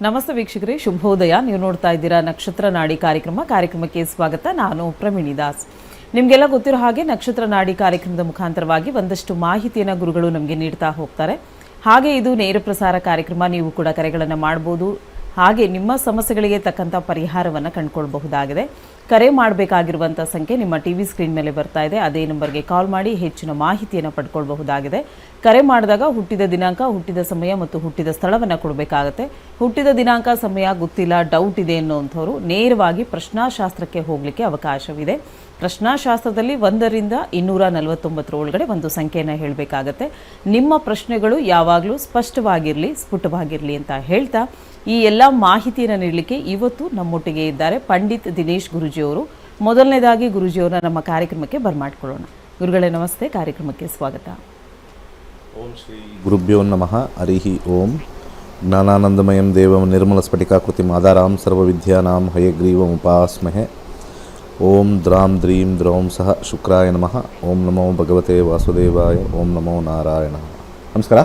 ನಮಸ್ತೆ ವೀಕ್ಷಕರೇ, ಶುಭೋದಯ. ನೀವು ನೋಡ್ತಾ ಇದ್ದೀರಾ ನಕ್ಷತ್ರ ನಾಡಿ ಕಾರ್ಯಕ್ರಮಕ್ಕೆ ಸ್ವಾಗತ. ನಾನು ಪ್ರಮಿಣಿ ದಾಸ್. ನಿಮಗೆಲ್ಲ ಗೊತ್ತಿರೋ ಹಾಗೆ ನಕ್ಷತ್ರ ನಾಡಿ ಕಾರ್ಯಕ್ರಮದ ಮುಖಾಂತರವಾಗಿ ಒಂದಷ್ಟು ಮಾಹಿತಿಯನ್ನು ಗುರುಗಳು ನಮಗೆ ನೀಡ್ತಾ ಹೋಗ್ತಾರೆ. ಹಾಗೆ ಇದು ನೇರ ಪ್ರಸಾರ ಕಾರ್ಯಕ್ರಮ. ನೀವು ಕೂಡ ಕರೆಗಳನ್ನು ಮಾಡಬಹುದು. ಹಾಗೆ ನಿಮ್ಮ ಸಮಸ್ಯೆಗಳಿಗೆ ತಕ್ಕಂಥ ಪರಿಹಾರವನ್ನು ಕಂಡುಕೊಳ್ಳಬಹುದಾಗಿದೆ. ಕರೆ ಮಾಡಬೇಕಾಗಿರುವಂಥ ಸಂಖ್ಯೆ ನಿಮ್ಮ ಟಿವಿ ಸ್ಕ್ರೀನ್ ಮೇಲೆ ಬರ್ತಾ ಇದೆ. ಅದೇ ನಂಬರ್ಗೆ ಕಾಲ್ ಮಾಡಿ ಹೆಚ್ಚಿನ ಮಾಹಿತಿಯನ್ನು ಪಡ್ಕೊಳ್ಬಹುದಾಗಿದೆ. ಕರೆ ಮಾಡಿದಾಗ ಹುಟ್ಟಿದ ದಿನಾಂಕ, ಹುಟ್ಟಿದ ಸಮಯ ಮತ್ತು ಹುಟ್ಟಿದ ಸ್ಥಳವನ್ನು ಕೊಡಬೇಕಾಗತ್ತೆ. ಹುಟ್ಟಿದ ದಿನಾಂಕ, ಸಮಯ ಗೊತ್ತಿಲ್ಲ, ಡೌಟ್ ಇದೆ ಅನ್ನೋಂಥವ್ರು ನೇರವಾಗಿ ಪ್ರಶ್ನಾಶಾಸ್ತ್ರಕ್ಕೆ ಹೋಗಲಿಕ್ಕೆ ಅವಕಾಶವಿದೆ. ಪ್ರಶ್ನಾಶಾಸ್ತ್ರದಲ್ಲಿ 1 ರಿಂದ 249 ಒಳಗಡೆ ಒಂದು ಸಂಖ್ಯೆಯನ್ನು ಹೇಳಬೇಕಾಗತ್ತೆ. ನಿಮ್ಮ ಪ್ರಶ್ನೆಗಳು ಯಾವಾಗಲೂ ಸ್ಪಷ್ಟವಾಗಿರಲಿ, ಸ್ಫುಟವಾಗಿರಲಿ ಅಂತ ಹೇಳ್ತಾ ಈ ಎಲ್ಲ ಮಾಹಿತಿಯನ್ನು ನೀಡಲಿಕ್ಕೆ ಇವತ್ತು ನಮ್ಮೊಟ್ಟಿಗೆ ಇದ್ದಾರೆ ಪಂಡಿತ್ ದಿನೇಶ್ ಗುರೂಜಿಯವರು. ಮೊದಲನೇದಾಗಿ ಗುರೂಜಿಯವರನ್ನ ನಮ್ಮ ಕಾರ್ಯಕ್ರಮಕ್ಕೆ ಬರ್ಮಾಡ್ಕೊಳ್ಳೋಣ. ಗುರುಗಳೇ ನಮಸ್ತೆ, ಕಾರ್ಯಕ್ರಮಕ್ಕೆ ಸ್ವಾಗತ. ಓಂ ಶ್ರೀ ಗುರುಭ್ಯೋ ನಮಃ. ಹರಿಹಿ ಓಂ. ಜ್ಞಾನಾನಂದಮಯಂ ದೇವಂ ನಿರ್ಮಲ ಸ್ಫಟಿಕಾಕೃತಿಂ ಆಧಾರಾಂ ಸರ್ವವಿದ್ಯಾನಾಂ ಹಯಗ್ರೀವಂ ಉಪಾಸ್ಮಹೆ. ಓಂ ದ್ರಾಂ ದ್ರೀಂ ದ್ರೌಂ ಸಹ ಶುಕ್ರಾಯ ನಮಃ. ಓಂ ನಮೋ ಭಗವತೆ ವಾಸುದೇವಾಯ. ಓಂ ನಮೋ ನಾರಾಯಣ. ನಮಸ್ಕಾರ.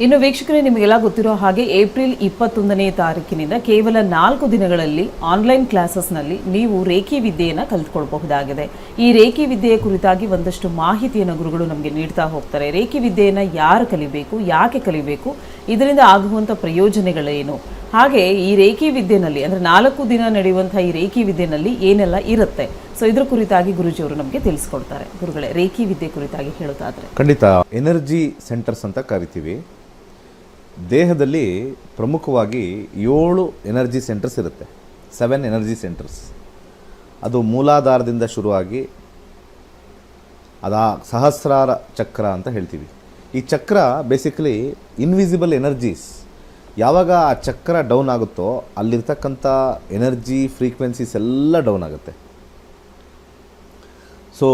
ಇನ್ನು ವೀಕ್ಷಕರೇ, ನಿಮಗೆಲ್ಲ ಗೊತ್ತಿರೋ ಹಾಗೆ ಏಪ್ರಿಲ್ 21ನೇ ತಾರೀಕಿನಿಂದ ಕೇವಲ 4 ದಿನಗಳಲ್ಲಿ ಆನ್ಲೈನ್ ಕ್ಲಾಸಸ್ನಲ್ಲಿ ನೀವು ರೇಖಿ ವಿದ್ಯೆಯನ್ನು ಕಲಿತ್ಕೊಳ್ಬಹುದಾಗಿದೆ. ಈ ರೇಖಿ ವಿದ್ಯೆಯ ಕುರಿತಾಗಿ ಒಂದಷ್ಟು ಮಾಹಿತಿಯನ್ನು ಗುರುಗಳು ನಮಗೆ ನೀಡ್ತಾ ಹೋಗ್ತಾರೆ. ರೇಖಿ ವಿದ್ಯೆಯನ್ನು ಯಾರು ಕಲಿಬೇಕು, ಯಾಕೆ ಕಲಿಬೇಕು, ಇದರಿಂದ ಆಗುವಂಥ ಪ್ರಯೋಜನಗಳೇನು, ಹಾಗೆ ಈ ರೇಖಿ ವಿದ್ಯೆನಲ್ಲಿ ಅಂದರೆ 4 ದಿನ ನಡೆಯುವಂಥ ಈ ರೇಖಿ ವಿದ್ಯೆನಲ್ಲಿ ಏನೆಲ್ಲ ಇರುತ್ತೆ, ಸೊ ಇದ್ರ ಕುರಿತಾಗಿ ಗುರುಜಿಯವರು ನಮಗೆ ತಿಳಿಸ್ಕೊಡ್ತಾರೆ. ಗುರುಗಳೇ, ರೇಖಿ ವಿದ್ಯೆ ಕುರಿತಾಗಿ ಹೇಳೋದಾದ್ರೆ ಖಂಡಿತ ಎನರ್ಜಿ ಸೆಂಟರ್ಸ್ ಅಂತ ಕರಿತೀವಿ. ದೇಹದಲ್ಲಿ ಪ್ರಮುಖವಾಗಿ 7 ಎನರ್ಜಿ ಸೆಂಟರ್ಸ್ ಇರುತ್ತೆ. 7 ಎನರ್ಜಿ ಸೆಂಟರ್ಸ್. ಅದು ಮೂಲಾಧಾರದಿಂದ ಶುರುವಾಗಿ ಸಹಸ್ರಾರ ಚಕ್ರ ಅಂತ ಹೇಳ್ತೀವಿ. ಈ ಚಕ್ರ ಬೇಸಿಕಲಿ ಇನ್ವಿಸಿಬಲ್ ಎನರ್ಜೀಸ್. ಯಾವಾಗ ಆ ಚಕ್ರ ಡೌನ್ ಆಗುತ್ತೋ ಅಲ್ಲಿರ್ತಕ್ಕಂಥ ಎನರ್ಜಿ ಫ್ರೀಕ್ವೆನ್ಸೀಸ್ ಎಲ್ಲ ಡೌನ್ ಆಗುತ್ತೆ. ಸೊ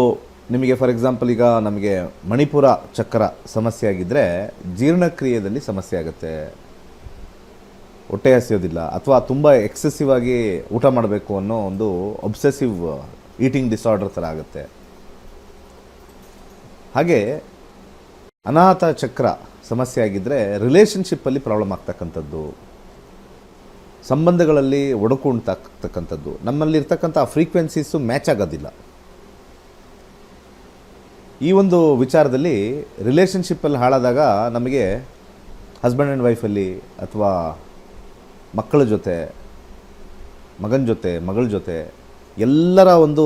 ನಿಮಗೆ ಫಾರ್ ಎಕ್ಸಾಂಪಲ್ ಈಗ ನಮಗೆ ಮಣಿಪುರ ಚಕ್ರ ಸಮಸ್ಯೆ ಆಗಿದ್ದರೆ ಜೀರ್ಣಕ್ರಿಯೆಯಲ್ಲಿ ಸಮಸ್ಯೆ ಆಗುತ್ತೆ, ಹೊಟ್ಟೆ ಹಸಿಯೋದಿಲ್ಲ, ಅಥವಾ ತುಂಬ ಎಕ್ಸೆಸಿವ್ ಆಗಿ ಊಟ ಮಾಡಬೇಕು ಅನ್ನೋ ಒಂದು ಒಬ್ಸೆಸಿವ್ ಈಟಿಂಗ್ ಡಿಸಾರ್ಡರ್ ಥರ ಆಗುತ್ತೆ. ಹಾಗೆ ಅನಾಥ ಚಕ್ರ ಸಮಸ್ಯೆ ಆಗಿದ್ದರೆ ರಿಲೇಷನ್ಶಿಪ್ಪಲ್ಲಿ ಪ್ರಾಬ್ಲಮ್ ಆಗ್ತಕ್ಕಂಥದ್ದು, ಸಂಬಂಧಗಳಲ್ಲಿ ಒಡಕು ಉಂಟಾಗ್ತಕ್ಕಂಥದ್ದು, ನಮ್ಮಲ್ಲಿರ್ತಕ್ಕಂಥ ಫ್ರೀಕ್ವೆನ್ಸೀಸು ಮ್ಯಾಚ್ ಆಗೋದಿಲ್ಲ. ಈ ಒಂದು ವಿಚಾರದಲ್ಲಿ ರಿಲೇಷನ್ಶಿಪ್ಪಲ್ಲಿ ಹಾಳಾದಾಗ ನಮಗೆ ಹಸ್ಬೆಂಡ್ ಆ್ಯಂಡ್ ವೈಫಲ್ಲಿ ಅಥವಾ ಮಕ್ಕಳ ಜೊತೆ, ಮಗನ ಜೊತೆ, ಮಗಳ ಜೊತೆ ಎಲ್ಲರ ಒಂದು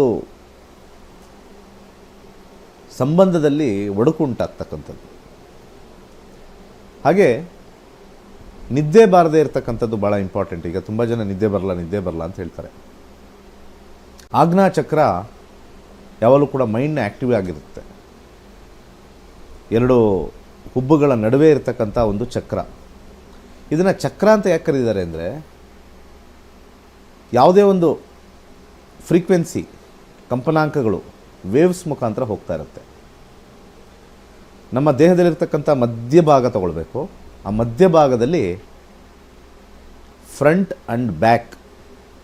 ಸಂಬಂಧದಲ್ಲಿ ಒಡಕು ಉಂಟಾಗ್ತಕ್ಕಂಥದ್ದು. ಹಾಗೆ ನಿದ್ದೆ ಬಾರದೇ ಇರತಕ್ಕಂಥದ್ದು ಭಾಳ ಇಂಪಾರ್ಟೆಂಟ್. ಈಗ ತುಂಬ ಜನ ನಿದ್ದೆ ಬರಲ್ಲ ಅಂತ ಹೇಳ್ತಾರೆ. ಆಜ್ಞಾ ಚಕ್ರ ಯಾವಾಗಲೂ ಕೂಡ ಮೈಂಡ್ನ ಆ್ಯಕ್ಟಿವ್ ಆಗಿರುತ್ತೆ. 2 ಹುಬ್ಬುಗಳ ನಡುವೆ ಇರತಕ್ಕಂಥ ಒಂದು ಚಕ್ರ. ಇದನ್ನು ಚಕ್ರ ಅಂತ ಯಾಕೆ ಕರೀತಾರೆ ಅಂದರೆ ಯಾವುದೇ ಒಂದು ಫ್ರೀಕ್ವೆನ್ಸಿ ಕಂಪನಾಂಕಗಳು ವೇವ್ಸ್ ಮುಖಾಂತರ ಹೋಗ್ತಾ ಇರುತ್ತೆ. ನಮ್ಮ ದೇಹದಲ್ಲಿರ್ತಕ್ಕಂಥ ಮಧ್ಯಭಾಗ ತಗೊಳ್ಬೇಕು. ಆ ಮಧ್ಯಭಾಗದಲ್ಲಿ ಫ್ರಂಟ್ ಆ್ಯಂಡ್ ಬ್ಯಾಕ್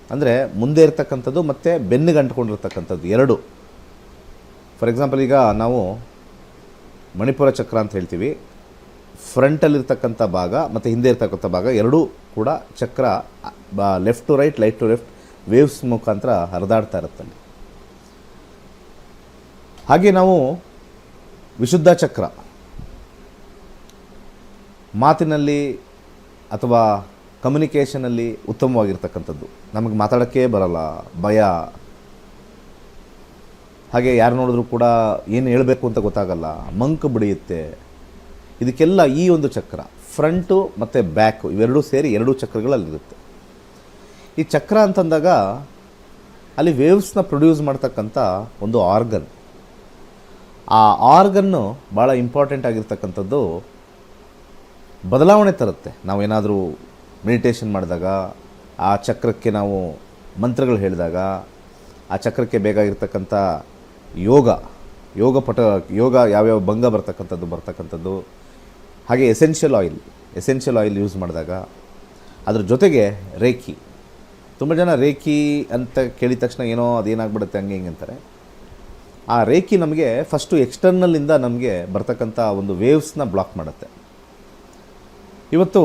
ಅಂದರೆ ಮುಂದೆ ಇರ್ತಕ್ಕಂಥದ್ದು ಮತ್ತು ಬೆನ್ನಿಗೆ ಅಂಟ್ಕೊಂಡಿರ್ತಕ್ಕಂಥದ್ದು 2. ಫಾರ್ ಎಕ್ಸಾಂಪಲ್ ಈಗ ನಾವು ಮಣಿಪುರ ಚಕ್ರ ಅಂತ ಹೇಳ್ತೀವಿ. ಫ್ರಂಟಲ್ಲಿರ್ತಕ್ಕಂಥ ಭಾಗ ಮತ್ತು ಹಿಂದೆ ಇರ್ತಕ್ಕಂಥ ಭಾಗ ಎರಡೂ ಕೂಡ ಚಕ್ರ left to right, light to left waves ಮುಖಾಂತರ ಹರಿದಾಡ್ತಾ ಇರುತ್ತಲ್ಲಿ. ಹಾಗೆ ನಾವು ವಿಶುದ್ಧ ಚಕ್ರ ಮಾತಿನಲ್ಲಿ ಅಥವಾ ಕಮ್ಯುನಿಕೇಷನಲ್ಲಿ ಉತ್ತಮವಾಗಿರ್ತಕ್ಕಂಥದ್ದು. ನಮಗೆ ಮಾತಾಡೋಕ್ಕೆ ಬರಲ್ಲ, ಭಯ, ಹಾಗೆ ಯಾರು ನೋಡಿದ್ರೂ ಕೂಡ ಏನು ಹೇಳಬೇಕು ಅಂತ ಗೊತ್ತಾಗಲ್ಲ, ಮಂಕು ಬಿಡಿಯುತ್ತೆ. ಇದಕ್ಕೆಲ್ಲ ಈ ಒಂದು ಚಕ್ರ ಫ್ರಂಟು ಮತ್ತು ಬ್ಯಾಕು ಇವೆರಡೂ ಸೇರಿ 2 ಚಕ್ರಗಳಲ್ಲಿರುತ್ತೆ. ಈ ಚಕ್ರ ಅಂತಂದಾಗ ಅಲ್ಲಿ ವೇವ್ಸ್ನ ಪ್ರೊಡ್ಯೂಸ್ ಮಾಡ್ತಕ್ಕಂಥ ಒಂದು ಆರ್ಗನ್. ಆ ಆರ್ಗನ್ನು ಭಾಳ ಇಂಪಾರ್ಟೆಂಟ್ ಆಗಿರ್ತಕ್ಕಂಥದ್ದು, ಬದಲಾವಣೆ ತರುತ್ತೆ. ನಾವೇನಾದರೂ ಮೆಡಿಟೇಷನ್ ಮಾಡಿದಾಗ, ಆ ಚಕ್ರಕ್ಕೆ ನಾವು ಮಂತ್ರಗಳು ಹೇಳಿದಾಗ, ಆ ಚಕ್ರಕ್ಕೆ ಬೇಕಾಗಿರ್ತಕ್ಕಂಥ ಯೋಗ ಯಾವ್ಯಾವ ಭಂಗ ಬರ್ತಕ್ಕಂಥದ್ದು. ಹಾಗೆ ಎಸೆನ್ಷಿಯಲ್ ಆಯಿಲ್ ಯೂಸ್ ಮಾಡಿದಾಗ, ಅದ್ರ ಜೊತೆಗೆ ರೇಖಿ. ತುಂಬ ಜನ ರೇಖಿ ಅಂತ ಕೇಳಿದ ತಕ್ಷಣ ಏನೋ ಅದೇನಾಗ್ಬಿಡುತ್ತೆ ಹಂಗೆ ಹಿಂಗೆ ಅಂತಾರೆ. ಆ ರೇಖಿ ನಮಗೆ ಫಸ್ಟು ಎಕ್ಸ್ಟರ್ನಲ್ಲಿಂದ ನಮಗೆ ಬರ್ತಕ್ಕಂಥ ಒಂದು ವೇವ್ಸ್ನ ಬ್ಲಾಕ್ ಮಾಡುತ್ತೆ. ಇವತ್ತು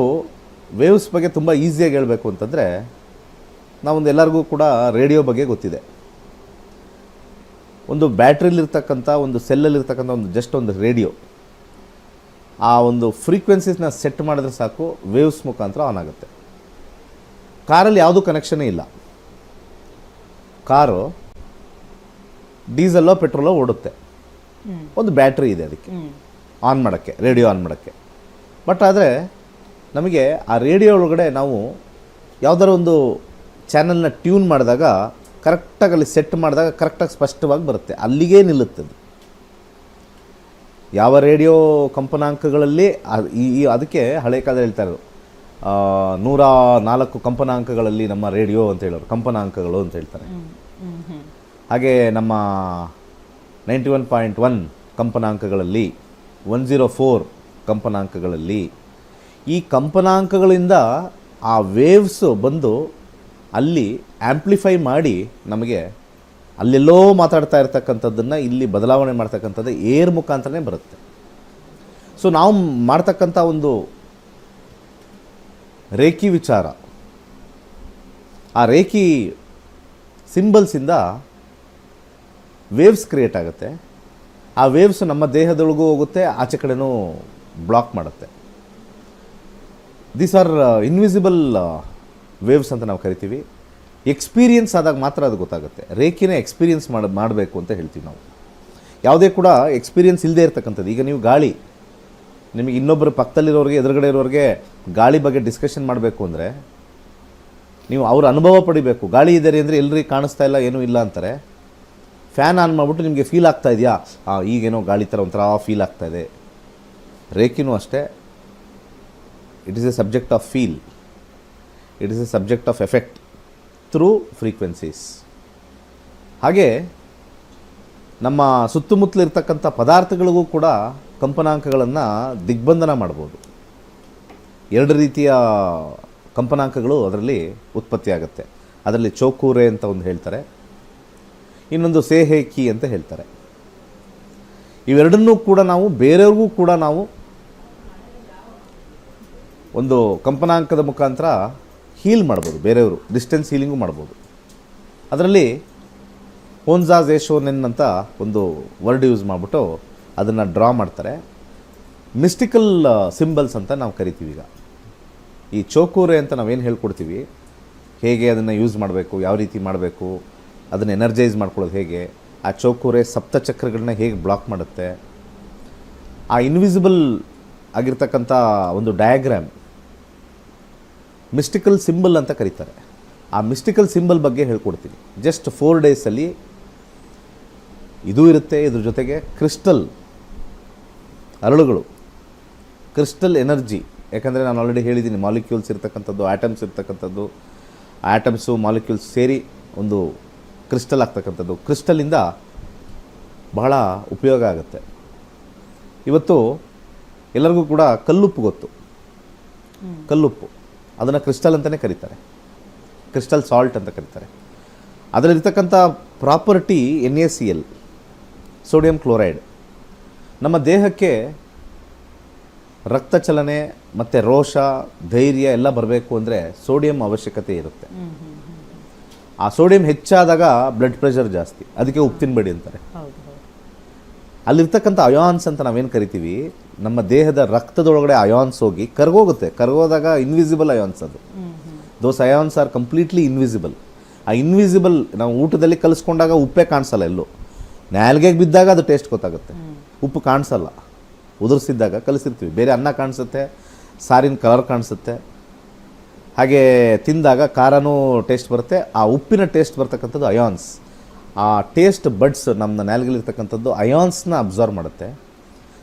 ವೇವ್ಸ್ ಬಗ್ಗೆ ತುಂಬ ಈಸಿಯಾಗಿ ಹೇಳಬೇಕು ಅಂತಂದರೆ ನಾವೊಂದು ಎಲ್ಲರಿಗೂ ಕೂಡ ರೇಡಿಯೋ ಬಗ್ಗೆ ಗೊತ್ತಿದೆ. ಒಂದು ಬ್ಯಾಟ್ರಿಲಿರ್ತಕ್ಕಂಥ ಒಂದು ಸೆಲ್ಲಲ್ಲಿರ್ತಕ್ಕಂಥ ಒಂದು ಜಸ್ಟ್ ಒಂದು ರೇಡಿಯೋ, ಆ ಒಂದು ಫ್ರೀಕ್ವೆನ್ಸೀಸ್ನ ಸೆಟ್ ಮಾಡಿದ್ರೆ ಸಾಕು, ವೇವ್ಸ್ ಮುಖಾಂತರ ಆನ್ ಆಗುತ್ತೆ. ಕಾರಲ್ಲಿ ಯಾವುದೂ ಕನೆಕ್ಷನೇ ಇಲ್ಲ. ಕಾರು ಡೀಸೆಲ್ಲೋ ಪೆಟ್ರೋಲೋ ಓಡುತ್ತೆ, ಒಂದು ಬ್ಯಾಟ್ರಿ ಇದೆ ಅದಕ್ಕೆ ಆನ್ ಮಾಡೋಕ್ಕೆ, ರೇಡಿಯೋ ಆನ್ ಮಾಡೋಕ್ಕೆ. ಬಟ್ ಆದರೆ ನಮಗೆ ಆ ರೇಡಿಯೋ ಒಳಗಡೆ ನಾವು ಯಾವುದಾರ ಒಂದು ಚಾನಲ್ನ ಟ್ಯೂನ್ ಮಾಡಿದಾಗ ಕರೆಕ್ಟಾಗಿ ಅಲ್ಲಿ ಸೆಟ್ ಮಾಡಿದಾಗ ಕರೆಕ್ಟಾಗಿ ಸ್ಪಷ್ಟವಾಗಿ ಬರುತ್ತೆ, ಅಲ್ಲಿಗೇ ನಿಲ್ಲುತ್ತೆ ಅದು. ಯಾವ ರೇಡಿಯೋ ಕಂಪನಾಂಕಗಳಲ್ಲಿ ಅದಕ್ಕೆ ಹಳೆ ಕಾಲದಲ್ಲಿ ಹೇಳ್ತಾರೆ 104 ಕಂಪನಾಂಕಗಳಲ್ಲಿ ನಮ್ಮ ರೇಡಿಯೋ ಅಂತ ಹೇಳೋರು, ಕಂಪನಾಂಕಗಳು ಅಂತ ಹೇಳ್ತಾರೆ. ಹಾಗೆ ನಮ್ಮ 91.1 ಕಂಪನಾಂಕಗಳಲ್ಲಿ, 104 ಕಂಪನಾಂಕಗಳಲ್ಲಿ, ಈ ಕಂಪನಾಂಕಗಳಿಂದ ಆ ವೇವ್ಸ್ ಬಂದು ಅಲ್ಲಿ ಆ್ಯಂಪ್ಲಿಫೈ ಮಾಡಿ ನಮಗೆ ಅಲ್ಲೆಲ್ಲೋ ಮಾತಾಡ್ತಾ ಇರ್ತಕ್ಕಂಥದ್ದನ್ನು ಇಲ್ಲಿ ಬದಲಾವಣೆ ಮಾಡ್ತಕ್ಕಂಥದ್ದು ಏರ್ ಮುಖಾಂತರನೇ ಬರುತ್ತೆ. ಸೊ ನಾವು ಮಾಡ್ತಕ್ಕಂಥ ಒಂದು ರೇಖಿ ವಿಚಾರ, ಆ ರೇಖಿ ಸಿಂಬಲ್ಸಿಂದ ವೇವ್ಸ್ ಕ್ರಿಯೇಟ್ ಆಗುತ್ತೆ. ಆ ವೇವ್ಸ್ ನಮ್ಮ ದೇಹದೊಳಗೂ ಹೋಗುತ್ತೆ, ಆಚೆ ಕಡೆನೂ ಬ್ಲಾಕ್ ಮಾಡುತ್ತೆ. ದೀಸ್ ಆರ್ ಇನ್ವಿಸಿಬಲ್ ವೇವ್ಸ್ ಅಂತ ನಾವು ಕರಿತೀವಿ. ಎಕ್ಸ್ಪೀರಿಯನ್ಸ್ ಆದಾಗ ಮಾತ್ರ ಅದು ಗೊತ್ತಾಗುತ್ತೆ. ರೇಖಿನೇ ಎಕ್ಸ್ಪೀರಿಯನ್ಸ್ ಮಾಡಬೇಕು ಅಂತ ಹೇಳ್ತೀವಿ ನಾವು. ಯಾವುದೇ ಕೂಡ ಎಕ್ಸ್ಪೀರಿಯನ್ಸ್ ಇಲ್ಲದೆ ಇರ್ತಕ್ಕಂಥದ್ದು. ಈಗ ನೀವು ಗಾಳಿ, ನಿಮಗೆ ಇನ್ನೊಬ್ಬರು ಪಕ್ಕದಲ್ಲಿರೋರಿಗೆ, ಎದುರುಗಡೆ ಇರೋರಿಗೆ ಗಾಳಿ ಬಗ್ಗೆ ಡಿಸ್ಕಷನ್ ಮಾಡಬೇಕು ಅಂದರೆ ನೀವು ಅವ್ರ ಅನುಭವ ಪಡಿಬೇಕು. ಗಾಳಿ ಇದೆ ಅಂದರೆ ಎಲ್ಲರಿಗೆ ಕಾಣಿಸ್ತಾ ಇಲ್ಲ, ಏನೂ ಇಲ್ಲ ಅಂತಾರೆ. ಫ್ಯಾನ್ ಆನ್ ಮಾಡಿಬಿಟ್ಟು ನಿಮಗೆ ಫೀಲ್ ಆಗ್ತಾ ಇದೆಯಾ, ಈಗೇನೋ ಗಾಳಿ ಥರ ಒಂಥರ ಫೀಲ್ ಆಗ್ತಾ ಇದೆ. ರೇಖಿನೂ ಅಷ್ಟೇ, it is A subject of feel, it is A subject of effect through frequencies. ಹಾಗೆ ನಮ್ಮ ಸುತ್ತಮುತ್ತಲಿರ್ತಕ್ಕಂಥ ಪದಾರ್ಥಗಳಿಗೂ ಕೂಡ ಕಂಪನಾಂಕಗಳನ್ನು ದಿಗ್ಬಂಧನ ಮಾಡ್ಬೋದು. 2 ರೀತಿಯ ಕಂಪನಾಂಕಗಳು ಅದರಲ್ಲಿ ಉತ್ಪತ್ತಿಯಾಗುತ್ತೆ. ಅದರಲ್ಲಿ ಚೌಕೂರೆ ಅಂತ ಒಂದು ಹೇಳ್ತಾರೆ, ಇನ್ನೊಂದು ಸೇಹೇಕಿ ಅಂತ ಹೇಳ್ತಾರೆ. ಇವೆರಡನ್ನೂ ಕೂಡ ನಾವು ಬೇರೆಯವ್ರಿಗೂ ಕೂಡ ನಾವು ಒಂದು ಕಂಪನಾಂಕದ ಮುಖಾಂತರ ಹೀಲ್ ಮಾಡ್ಬೋದು. ಬೇರೆಯವರು ಡಿಸ್ಟೆನ್ಸ್ ಹೀಲಿಂಗು ಮಾಡ್ಬೋದು. ಅದರಲ್ಲಿ ಹೋನ್ಜಾಝೇಶೋನೆನ್ ಅಂತ ಒಂದು ವರ್ಡ್ ಯೂಸ್ ಮಾಡಿಬಿಟ್ಟು ಅದನ್ನು ಡ್ರಾ ಮಾಡ್ತಾರೆ. ಮಿಸ್ಟಿಕಲ್ ಸಿಂಬಲ್ಸ್ ಅಂತ ನಾವು ಕರಿತೀವಿ. ಈಗ ಈ ಚೌಕೂರೆ ಅಂತ ನಾವೇನು ಹೇಳ್ಕೊಡ್ತೀವಿ, ಹೇಗೆ ಅದನ್ನು ಯೂಸ್ ಮಾಡಬೇಕು, ಯಾವ ರೀತಿ ಮಾಡಬೇಕು, ಅದನ್ನು ಎನರ್ಜೈಸ್ ಮಾಡ್ಕೊಳ್ಳೋದು ಹೇಗೆ, ಆ ಚೌಕೂರೆ ಸಪ್ತಚಕ್ರಗಳನ್ನ ಹೇಗೆ ಬ್ಲಾಕ್ ಮಾಡುತ್ತೆ, ಆ ಇನ್ವಿಸಿಬಲ್ ಆಗಿರ್ತಕ್ಕಂಥ ಒಂದು ಡಯಾಗ್ರಾಮ್ ಮಿಸ್ಟಿಕಲ್ ಸಿಂಬಲ್ ಅಂತ ಕರೀತಾರೆ. ಆ ಮಿಸ್ಟಿಕಲ್ ಸಿಂಬಲ್ ಬಗ್ಗೆ ಹೇಳ್ಕೊಡ್ತೀನಿ. ಜಸ್ಟ್ 4 ಡೇಸಲ್ಲಿ ಇದು ಇರುತ್ತೆ. ಇದ್ರ ಜೊತೆಗೆ ಕ್ರಿಸ್ಟಲ್ ಅರಳುಗಳು, ಕ್ರಿಸ್ಟಲ್ ಎನರ್ಜಿ. ಯಾಕಂದರೆ ನಾನು ಆಲ್ರೆಡಿ ಹೇಳಿದ್ದೀನಿ, ಮಾಲಿಕ್ಯೂಲ್ಸ್ ಇರ್ತಕ್ಕಂಥದ್ದು, ಆಟಮ್ಸ್ ಇರ್ತಕ್ಕಂಥದ್ದು, ಆಟಮ್ಸು ಮಾಲಿಕ್ಯೂಲ್ಸ್ ಸೇರಿ ಒಂದು ಕ್ರಿಸ್ಟಲ್ ಆಗ್ತಕ್ಕಂಥದ್ದು. ಕ್ರಿಸ್ಟಲಿಂದ ಬಹಳ ಉಪಯೋಗ ಆಗುತ್ತೆ. ಇವತ್ತು ಎಲ್ಲರಿಗೂ ಕೂಡ ಕಲ್ಲುಪ್ಪು ಗೊತ್ತು. ಕಲ್ಲುಪ್ಪು ಅದನ್ನು ಕ್ರಿಸ್ಟಲ್ ಅಂತಲೇ ಕರೀತಾರೆ, ಕ್ರಿಸ್ಟಲ್ ಸಾಲ್ಟ್ ಅಂತ ಕರೀತಾರೆ. ಅದರಲ್ಲಿರ್ತಕ್ಕಂಥ ಪ್ರಾಪರ್ಟಿ NaCl, ಸೋಡಿಯಂ ಕ್ಲೋರೈಡ್. ನಮ್ಮ ದೇಹಕ್ಕೆ ರಕ್ತ ಚಲನೆ ಮತ್ತು ರೋಷ, ಧೈರ್ಯ ಎಲ್ಲ ಬರಬೇಕು ಅಂದರೆ ಸೋಡಿಯಂ ಅವಶ್ಯಕತೆ ಇರುತ್ತೆ. ಆ ಸೋಡಿಯಂ ಹೆಚ್ಚಾದಾಗ ಬ್ಲಡ್ ಪ್ರೆಷರ್ ಜಾಸ್ತಿ, ಅದಕ್ಕೆ ಉಪ್ಪು ತಿನ್ನಬೇಡಿ ಅಂತಾರೆ. ಅಲ್ಲಿರ್ತಕ್ಕಂಥ ಅಯಾನ್ಸ್ ಅಂತ ನಾವೇನು ಕರಿತೀವಿ, ನಮ್ಮ ದೇಹದ ರಕ್ತದೊಳಗಡೆ ಅಯಾನ್ಸ್ ಹೋಗಿ ಕರಗೋಗುತ್ತೆ. ಕರಗೋದಾಗ ಇನ್ವಿಸಿಬಲ್ ಅಯಾನ್ಸ್ ಅದು. ದೋಸ್ ಅಯಾನ್ಸ್ ಆರ್ ಕಂಪ್ಲೀಟ್ಲಿ ಇನ್ವಿಸಿಬಲ್. ಆ ಇನ್ವಿಸಿಬಲ್ ನಾವು ಊಟದಲ್ಲಿ ಕಲಿಸ್ಕೊಂಡಾಗ ಉಪ್ಪೇ ಕಾಣಿಸಲ್ಲ, ಎಲ್ಲೂ ನಾಲ್ಗೆಗೆ ಬಿದ್ದಾಗ ಅದು ಟೇಸ್ಟ್ ಗೊತ್ತಾಗುತ್ತೆ. ಉಪ್ಪು ಕಾಣಿಸಲ್ಲ, ಉದುರಿಸಿದ್ದಾಗ ಕಲಿಸಿರ್ತೀವಿ. ಬೇರೆ ಅನ್ನ ಕಾಣಿಸುತ್ತೆ, ಸಾರಿನ ಕಲರ್ ಕಾಣಿಸುತ್ತೆ. ಹಾಗೆ ತಿಂದಾಗ ಖಾರನೂ ಟೇಸ್ಟ್ ಬರುತ್ತೆ. ಆ ಉಪ್ಪಿನ ಟೇಸ್ಟ್ ಬರ್ತಕ್ಕಂಥದ್ದು ಅಯಾನ್ಸ್. ಆ ಟೇಸ್ಟ್ ಬಡ್ಸ್ ನಮ್ಮ ನಾಲ್ಗೆಲಿರ್ತಕ್ಕಂಥದ್ದು ಅಯಾನ್ಸ್ನ ಅಬ್ಸರ್ವ್ ಮಾಡುತ್ತೆ.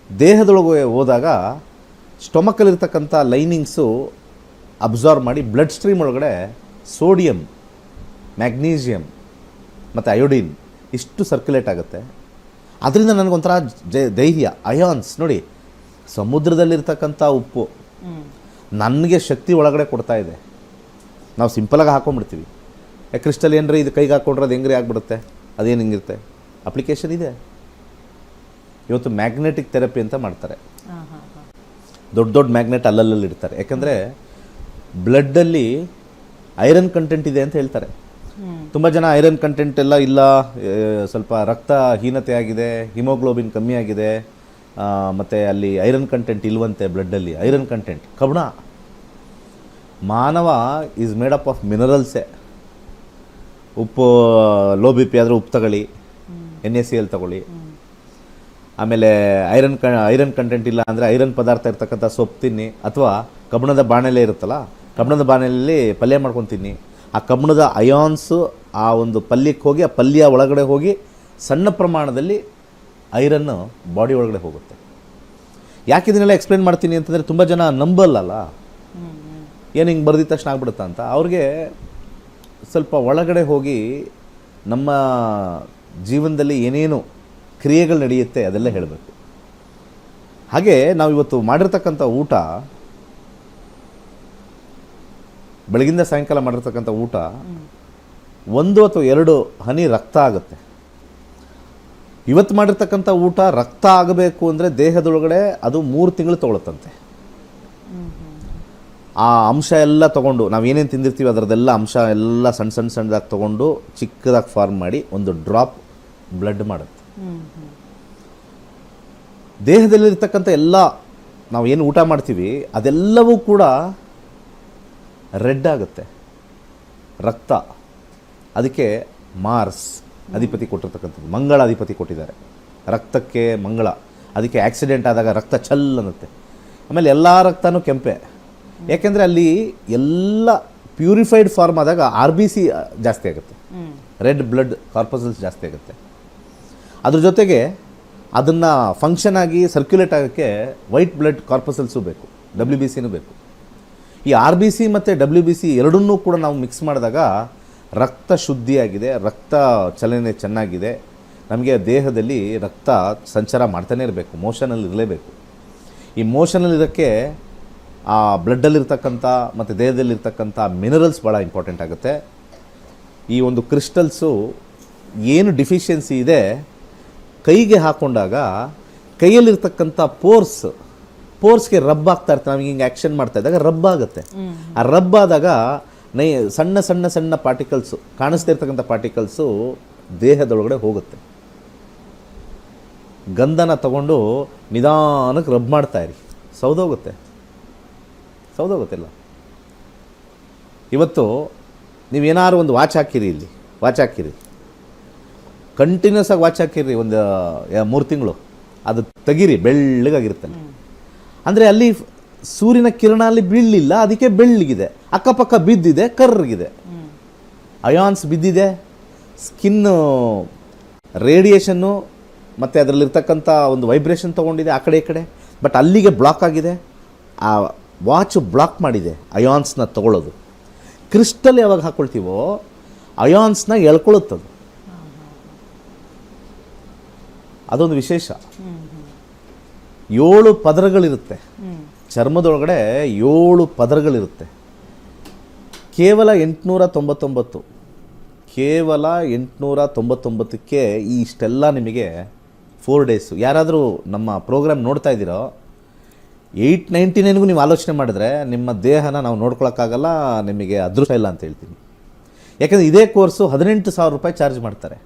ದೇಹದೊಳಗೆ ಹೋದಾಗ ಸ್ಟೊಮಕಲ್ಲಿರ್ತಕ್ಕಂಥ ಲೈನಿಂಗ್ಸು ಅಬ್ಸರ್ವ್ ಮಾಡಿ ಬ್ಲಡ್ ಸ್ಟ್ರೀಮ್ ಒಳಗಡೆ ಸೋಡಿಯಂ, ಮ್ಯಾಗ್ನೀಷಿಯಮ್ ಮತ್ತು ಅಯೋಡಿನ್ ಇಷ್ಟು ಸರ್ಕ್ಯುಲೇಟ್ ಆಗುತ್ತೆ. ಅದರಿಂದ ನನಗೊಂಥರ ಧೈರ್ಯ. ಅಯಾನ್ಸ್ ನೋಡಿ, ಸಮುದ್ರದಲ್ಲಿರ್ತಕ್ಕಂಥ ಉಪ್ಪು ನನಗೆ ಶಕ್ತಿ ಒಳಗಡೆ ಕೊಡ್ತಾ ಇದೆ. ನಾವು ಸಿಂಪಲಾಗಿ ಹಾಕೊಂಡ್ಬಿಡ್ತೀವಿ. ಕ್ರಿಸ್ಟಲ್ ಏನ್ರಿ ಇದು ಕೈಗೆ ಹಾಕ್ಕೊಂಡ್ರೆ ಅದು ಹೆಂಗ್ರಿ ಆಗಿಬಿಡುತ್ತೆ, ಅದೇನು ಹಿಂಗಿರುತ್ತೆ. ಅಪ್ಲಿಕೇಶನ್ ಇದೆ. ಇವತ್ತು ಮ್ಯಾಗ್ನೆಟಿಕ್ ಥೆರಪಿ ಅಂತ ಮಾಡ್ತಾರೆ. ದೊಡ್ಡ ದೊಡ್ಡ ಮ್ಯಾಗ್ನೆಟ್ ಅಲ್ಲಲ್ಲಿ ಇಡ್ತಾರೆ. ಯಾಕಂದರೆ ಬ್ಲಡ್ಡಲ್ಲಿ ಐರನ್ ಕಂಟೆಂಟ್ ಇದೆ ಅಂತ ಹೇಳ್ತಾರೆ. ತುಂಬ ಜನ ಐರನ್ ಕಂಟೆಂಟ್ ಎಲ್ಲ ಇಲ್ಲ, ಸ್ವಲ್ಪ ರಕ್ತ ಹೀನತೆ ಆಗಿದೆ, ಹಿಮೋಗ್ಲೋಬಿನ್ ಕಮ್ಮಿ ಆಗಿದೆ, ಮತ್ತು ಅಲ್ಲಿ ಐರನ್ ಕಂಟೆಂಟ್ ಇಲ್ವಂತೆ ಬ್ಲಡ್ಡಲ್ಲಿ. ಐರನ್ ಕಂಟೆಂಟ್ ಕಬ್ಣ. ಮಾನವ ಈಸ್ ಮೇಡ್ ಅಪ್ ಆಫ್ ಮಿನರಲ್ಸೇ. ಉಪ್ಪು, ಲೋ ಬಿ ಪಿ ಆದರೆ ಉಪ್ಪು ತಗೊಳ್ಳಿ, NaCl ತಗೊಳ್ಳಿ. ಆಮೇಲೆ ಐರನ್ ಕಂಟೆಂಟ್ ಇಲ್ಲ ಅಂದರೆ ಐರನ್ ಪದಾರ್ಥ ಇರ್ತಕ್ಕಂಥ ಸೊಪ್ಪು ತಿನ್ನಿ, ಅಥವಾ ಕಬ್ಣದ ಬಾಣಲೆ ಇರುತ್ತಲ್ಲ, ಕಬ್ಣದ ಬಾಣಲೆಯಲ್ಲಿ ಪಲ್ಯ ಮಾಡ್ಕೊಂಡು ತಿನ್ನಿ. ಆ ಕಬ್ಣದ ಅಯಾನ್ಸು ಆ ಒಂದು ಪಲ್ಯಕ್ಕೆ ಹೋಗಿ, ಆ ಪಲ್ಯ ಒಳಗಡೆ ಹೋಗಿ ಸಣ್ಣ ಪ್ರಮಾಣದಲ್ಲಿ ಐರನ್ನು ಬಾಡಿ ಒಳಗಡೆ ಹೋಗುತ್ತೆ. ಯಾಕೆ ಇದನ್ನೆಲ್ಲ ಎಕ್ಸ್ಪ್ಲೇನ್ ಮಾಡ್ತೀನಿ ಅಂತಂದರೆ ತುಂಬ ಜನ ನಂಬಲ್ಲಲ್ಲ, ಏನು ಹಿಂಗೆ ಬರ್ದಿದ ತಕ್ಷಣ ಆಗ್ಬಿಡುತ್ತಾ ಅಂತ. ಅವ್ರಿಗೆ ಸ್ವಲ್ಪ ಒಳಗಡೆ ಹೋಗಿ ನಮ್ಮ ಜೀವನದಲ್ಲಿ ಏನೇನು ಕ್ರಿಯೆಗಳು ನಡೆಯುತ್ತೆ ಅದೆಲ್ಲ ಹೇಳಬೇಕು. ಹಾಗೆ ನಾವು ಇವತ್ತು ಮಾಡಿರ್ತಕ್ಕಂಥ ಊಟ, ಬೆಳಗಿಂದ ಸಾಯಂಕಾಲ ಮಾಡಿರ್ತಕ್ಕಂಥ ಊಟ 1 ಅಥವಾ 2 ಹನಿ ರಕ್ತ ಆಗುತ್ತೆ. ಇವತ್ತು ಮಾಡಿರ್ತಕ್ಕಂಥ ಊಟ ರಕ್ತ ಆಗಬೇಕು ಅಂದರೆ ದೇಹದೊಳಗಡೆ ಅದು 3 ತಿಂಗಳು ತೊಗೊಳುತ್ತಂತೆ. ಆ ಅಂಶ ಎಲ್ಲ ತೊಗೊಂಡು, ನಾವು ಏನೇನು ತಿಂದಿರ್ತೀವಿ ಅದರದ್ದೆಲ್ಲ ಅಂಶ ಎಲ್ಲ ಸಣ್ಣದಾಗಿ ತೊಗೊಂಡು ಚಿಕ್ಕದಾಗಿ ಫಾರ್ಮ್ ಮಾಡಿ ಒಂದು ಡ್ರಾಪ್ ಬ್ಲಡ್ ಮಾಡುತ್ತೆ. ದೇಹದಲ್ಲಿರ್ತಕ್ಕಂಥ ಎಲ್ಲ ನಾವು ಏನು ಊಟ ಮಾಡ್ತೀವಿ ಅದೆಲ್ಲವೂ ಕೂಡ ರೆಡ್ ಆಗುತ್ತೆ, ರಕ್ತ. ಅದಕ್ಕೆ ಮಾರ್ಸ್ ಅಧಿಪತಿ ಕೊಟ್ಟಿರ್ತಕ್ಕಂಥದ್ದು, ಮಂಗಳ ಅಧಿಪತಿ ಕೊಟ್ಟಿದ್ದಾರೆ ರಕ್ತಕ್ಕೆ, ಮಂಗಳ. ಅದಕ್ಕೆ ಆಕ್ಸಿಡೆಂಟ್ ಆದಾಗ ರಕ್ತ ಛಲ್ ಅನ್ನುತ್ತೆ. ಆಮೇಲೆ ಎಲ್ಲ ರಕ್ತನೂ ಕೆಂಪೆ, ಯಾಕೆಂದರೆ ಅಲ್ಲಿ ಎಲ್ಲ ಪ್ಯೂರಿಫೈಡ್ ಫಾರ್ಮ್ ಆದಾಗ RBC ಜಾಸ್ತಿ ಆಗುತ್ತೆ, ರೆಡ್ ಬ್ಲಡ್ ಕಾರ್ಪಸಲ್ಸ್ ಜಾಸ್ತಿ ಆಗುತ್ತೆ. ಅದ್ರ ಜೊತೆಗೆ ಅದನ್ನು ಫಂಕ್ಷನ್ ಆಗಿ ಸರ್ಕ್ಯುಲೇಟ್ ಆಗೋಕ್ಕೆ ವೈಟ್ ಬ್ಲಡ್ ಕಾರ್ಪಸಲ್ಸು ಬೇಕು, WBCನೂ ಬೇಕು. ಈ RBC ಮತ್ತು WBC ಎರಡನ್ನೂ ಕೂಡ ನಾವು ಮಿಕ್ಸ್ ಮಾಡಿದಾಗ ರಕ್ತ ಶುದ್ಧಿಯಾಗಿದೆ, ರಕ್ತ ಚಲನೆ ಚೆನ್ನಾಗಿದೆ. ನಮಗೆ ದೇಹದಲ್ಲಿ ರಕ್ತ ಸಂಚಾರ ಮಾಡ್ತಾನೆ ಇರಬೇಕು, ಮೋಷನಲ್ಲಿ ಇರಲೇಬೇಕು. ಈ ಮೋಷನಲ್ಲಿರೋಕ್ಕೆ ಆ ಬ್ಲಡ್ಡಲ್ಲಿರ್ತಕ್ಕಂಥ ಮತ್ತು ದೇಹದಲ್ಲಿರ್ತಕ್ಕಂಥ ಮಿನರಲ್ಸ್ ಭಾಳ ಇಂಪಾರ್ಟೆಂಟ್ ಆಗುತ್ತೆ. ಈ ಒಂದು ಕ್ರಿಸ್ಟಲ್ಸು ಏನು ಡಿಫಿಷಿಯನ್ಸಿ ಇದೆ, ಕೈಗೆ ಹಾಕ್ಕೊಂಡಾಗ ಕೈಯಲ್ಲಿರ್ತಕ್ಕಂಥ ಪೋರ್ಸ್ಗೆ ರಬ್ ಆಗ್ತಾ ಇರ್ತಾರೆ. ನಮಗೆ ಹಿಂಗೆ ಆ್ಯಕ್ಷನ್ ಮಾಡ್ತಾ ಇದ್ದಾಗ ರಬ್ ಆಗುತ್ತೆ. ಆ ರಬ್ ಆದಾಗ ಸಣ್ಣ ಸಣ್ಣ ಸಣ್ಣ ಪಾರ್ಟಿಕಲ್ಸು, ಕಾಣಿಸ್ತಾ ಇರ್ತಕ್ಕಂಥ ಪಾರ್ಟಿಕಲ್ಸು ದೇಹದೊಳಗಡೆ ಹೋಗುತ್ತೆ. ಗಂಧನ ತಗೊಂಡು ನಿಧಾನಕ್ಕೆ ರಬ್ ಮಾಡ್ತಾ ಇರಿ, ಸೌದೋಗುತ್ತಿಲ್ಲ. ಇವತ್ತು ನೀವೇನಾದ್ರು ಒಂದು ವಾಚ್ ಹಾಕಿರಿ, ಇಲ್ಲಿ ವಾಚ್ ಹಾಕಿರಿ, ಕಂಟಿನ್ಯೂಸ್ ಆಗಿ ವಾಚ್ ಹಾಕಿರಿ ಒಂದು 3 ತಿಂಗಳು, ಅದು ತೆಗೀರಿ, ಬೆಳ್ಳಗಾಗಿರುತ್ತೆ. ಅಂದರೆ ಅಲ್ಲಿ ಸೂರ್ಯನ ಕಿರಣ ಅಲ್ಲಿ ಬೀಳಲಿಲ್ಲ, ಅದಕ್ಕೆ ಬೆಳ್ಳಗಿದೆ. ಅಕ್ಕಪಕ್ಕ ಬಿದ್ದಿದೆ, ಕರ್ರಗಿದೆ, ಅಯಾನ್ಸ್ ಬಿದ್ದಿದೆ, ಸ್ಕಿನ್ನು ರೇಡಿಯೇಷನ್ನು ಮತ್ತು ಅದರಲ್ಲಿರ್ತಕ್ಕಂಥ ಒಂದು ವೈಬ್ರೇಷನ್ ತೊಗೊಂಡಿದೆ ಆ ಕಡೆ ಈ ಕಡೆ. ಬಟ್ ಅಲ್ಲಿಗೆ ಬ್ಲಾಕ್ ಆಗಿದೆ, ಆ ವಾಚ್ ಬ್ಲಾಕ್ ಮಾಡಿದೆ ಅಯಾನ್ಸ್ನ ತಗೊಳ್ಳೋದು. ಕ್ರಿಸ್ಟಲ್ ಯಾವಾಗ ಹಾಕ್ಕೊಳ್ತೀವೋ ಅಯಾನ್ಸ್ನ ಎಳ್ಕೊಳ್ಳುತ್ತದು. ಅದೊಂದು ವಿಶೇಷ. 7 ಪದರಗಳಿರುತ್ತೆ ಚರ್ಮದೊಳಗಡೆ, 7 ಪದರಗಳಿರುತ್ತೆ. ಕೇವಲ 899ಕ್ಕೆ ಈ ಇಷ್ಟೆಲ್ಲ ನಿಮಗೆ 4 ಡೇಸು. ಯಾರಾದರೂ ನಮ್ಮ ಪ್ರೋಗ್ರಾಮ್ ನೋಡ್ತಾ ಇದ್ದೀರೋ 899ಗೂ ನೀವು ಆಲೋಚನೆ ಮಾಡಿದ್ರೆ ನಿಮ್ಮ ದೇಹನ ನಾವು ನೋಡ್ಕೊಳಕ್ಕಾಗಲ್ಲ, ನಿಮಗೆ ಅದೃಷ್ಟ ಇಲ್ಲ ಅಂತ ಹೇಳ್ತೀನಿ. ಯಾಕಂದರೆ ಇದೇ ಕೋರ್ಸು 18,000 ರೂಪಾಯಿ ಚಾರ್ಜ್ ಮಾಡ್ತಾರೆ.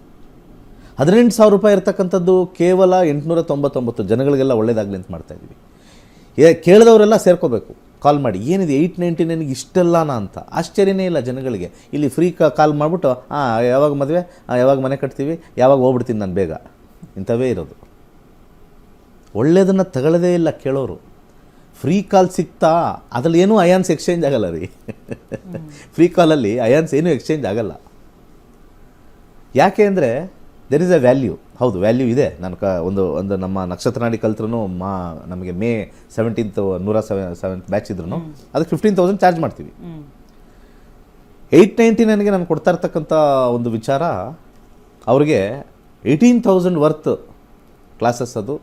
18,000 ರೂಪಾಯಿ ಇರ್ತಕ್ಕಂಥದ್ದು ಕೇವಲ 899 ಜನಗಳಿಗೆಲ್ಲ ಒಳ್ಳೇದಾಗಲಿ ಅಂತ ಮಾಡ್ತಾಯಿದ್ದೀವಿ. ಕೇಳಿದವರೆಲ್ಲ ಸೇರ್ಕೋಬೇಕು, ಕಾಲ್ ಮಾಡಿ. ಏನಿದೆ 899ಗೆ ಇಷ್ಟೆಲ್ಲನಾ ಅಂತ ಆಶ್ಚರ್ಯನೇ ಇಲ್ಲ ಜನಗಳಿಗೆ. ಇಲ್ಲಿ ಫ್ರೀ ಕಾಲ್ ಮಾಡಿಬಿಟ್ಟು ಯಾವಾಗ ಮದುವೆ, ಯಾವಾಗ ಮನೆ ಕಟ್ತೀವಿ, ಯಾವಾಗ ಹೋಗ್ಬಿಡ್ತೀನಿ ನಾನು ಬೇಗ, ಇಂಥವೇ ಇರೋದು. ಒಳ್ಳೆಯದನ್ನು ತಗೊಳ್ಳೋದೇ ಇಲ್ಲ ಕೇಳೋರು. ಫ್ರೀ ಕಾಲ್ ಸಿಗ್ತಾ ಅದರಲ್ಲಿ ಏನೂ ಅಯಾನ್ಸ್ ಎಕ್ಸ್ಚೇಂಜ್ ಆಗಲ್ಲ ರೀ. ಫ್ರೀ ಕಾಲಲ್ಲಿ ಅಯಾನ್ಸ್ ಏನೂ ಎಕ್ಸ್ಚೇಂಜ್ ಆಗಲ್ಲ. ಯಾಕೆ ಅಂದರೆ ದೆರ್ ಇಸ್ ಅ ವ್ಯಾಲ್ಯೂ. ಹೌದು, ವ್ಯಾಲ್ಯೂ ಇದೆ. ನಾನು ಒಂದು ನಮ್ಮ ನಕ್ಷತ್ರ ನಾಡಿ ಕಲ್ತ್ರೂ ನಮಗೆ May 17th 107th ಬ್ಯಾಚ್ ಇದ್ರೂ ಅದಕ್ಕೆ 15,000 ಚಾರ್ಜ್ ಮಾಡ್ತೀವಿ. 899ಗೆ ನಾನು ಕೊಡ್ತಾ ಇರ್ತಕ್ಕಂಥ ಒಂದು ವಿಚಾರ, ಅವ್ರಿಗೆ 18,000 ವರ್ತ್ ಕ್ಲಾಸಸ್. ಅದು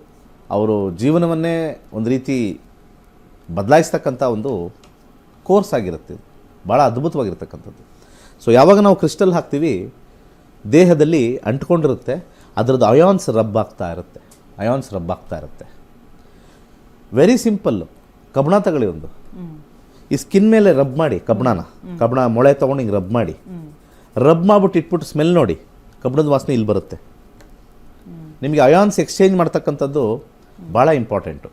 ಅವರು ಜೀವನವನ್ನೇ ಒಂದು ರೀತಿ ಬದಲಾಯಿಸ್ತಕ್ಕಂಥ ಒಂದು ಕೋರ್ಸ್ ಆಗಿರುತ್ತೆ. ಭಾಳ ಅದ್ಭುತವಾಗಿರ್ತಕ್ಕಂಥದ್ದು. ಸೊ ಯಾವಾಗ ನಾವು ಕ್ರಿಸ್ಟಲ್ ಹಾಕ್ತೀವಿ ದೇಹದಲ್ಲಿ ಅಂಟ್ಕೊಂಡಿರುತ್ತೆ, ಅದರದ್ದು ಅಯಾನ್ಸ್ ರಬ್ ಆಗ್ತಾ ಇರುತ್ತೆ. Very simple. ಕಬ್ಣ ತಗೊಳ್ಳಿ ಒಂದು. ಈ ಸ್ಕಿನ್ ಮೇಲೆ ರಬ್ ಮಾಡಿ ಕಬ್ಬಣ ಮೊಳೆ ತೊಗೊಂಡು ಹಿಂಗೆ ರಬ್ ಮಾಡಿ ಮಾಡಿಬಿಟ್ಟು ಇಟ್ಬಿಟ್ಟು ಸ್ಮೆಲ್ ನೋಡಿ, ಕಬ್ಬಣದ ವಾಸನೆ ಇಲ್ಲಿ ಬರುತ್ತೆ. ನಿಮಗೆ ಅಯಾನ್ಸ್ ಎಕ್ಸ್ಚೇಂಜ್ ಮಾಡ್ತಕ್ಕಂಥದ್ದು ಭಾಳ ಇಂಪಾರ್ಟೆಂಟು.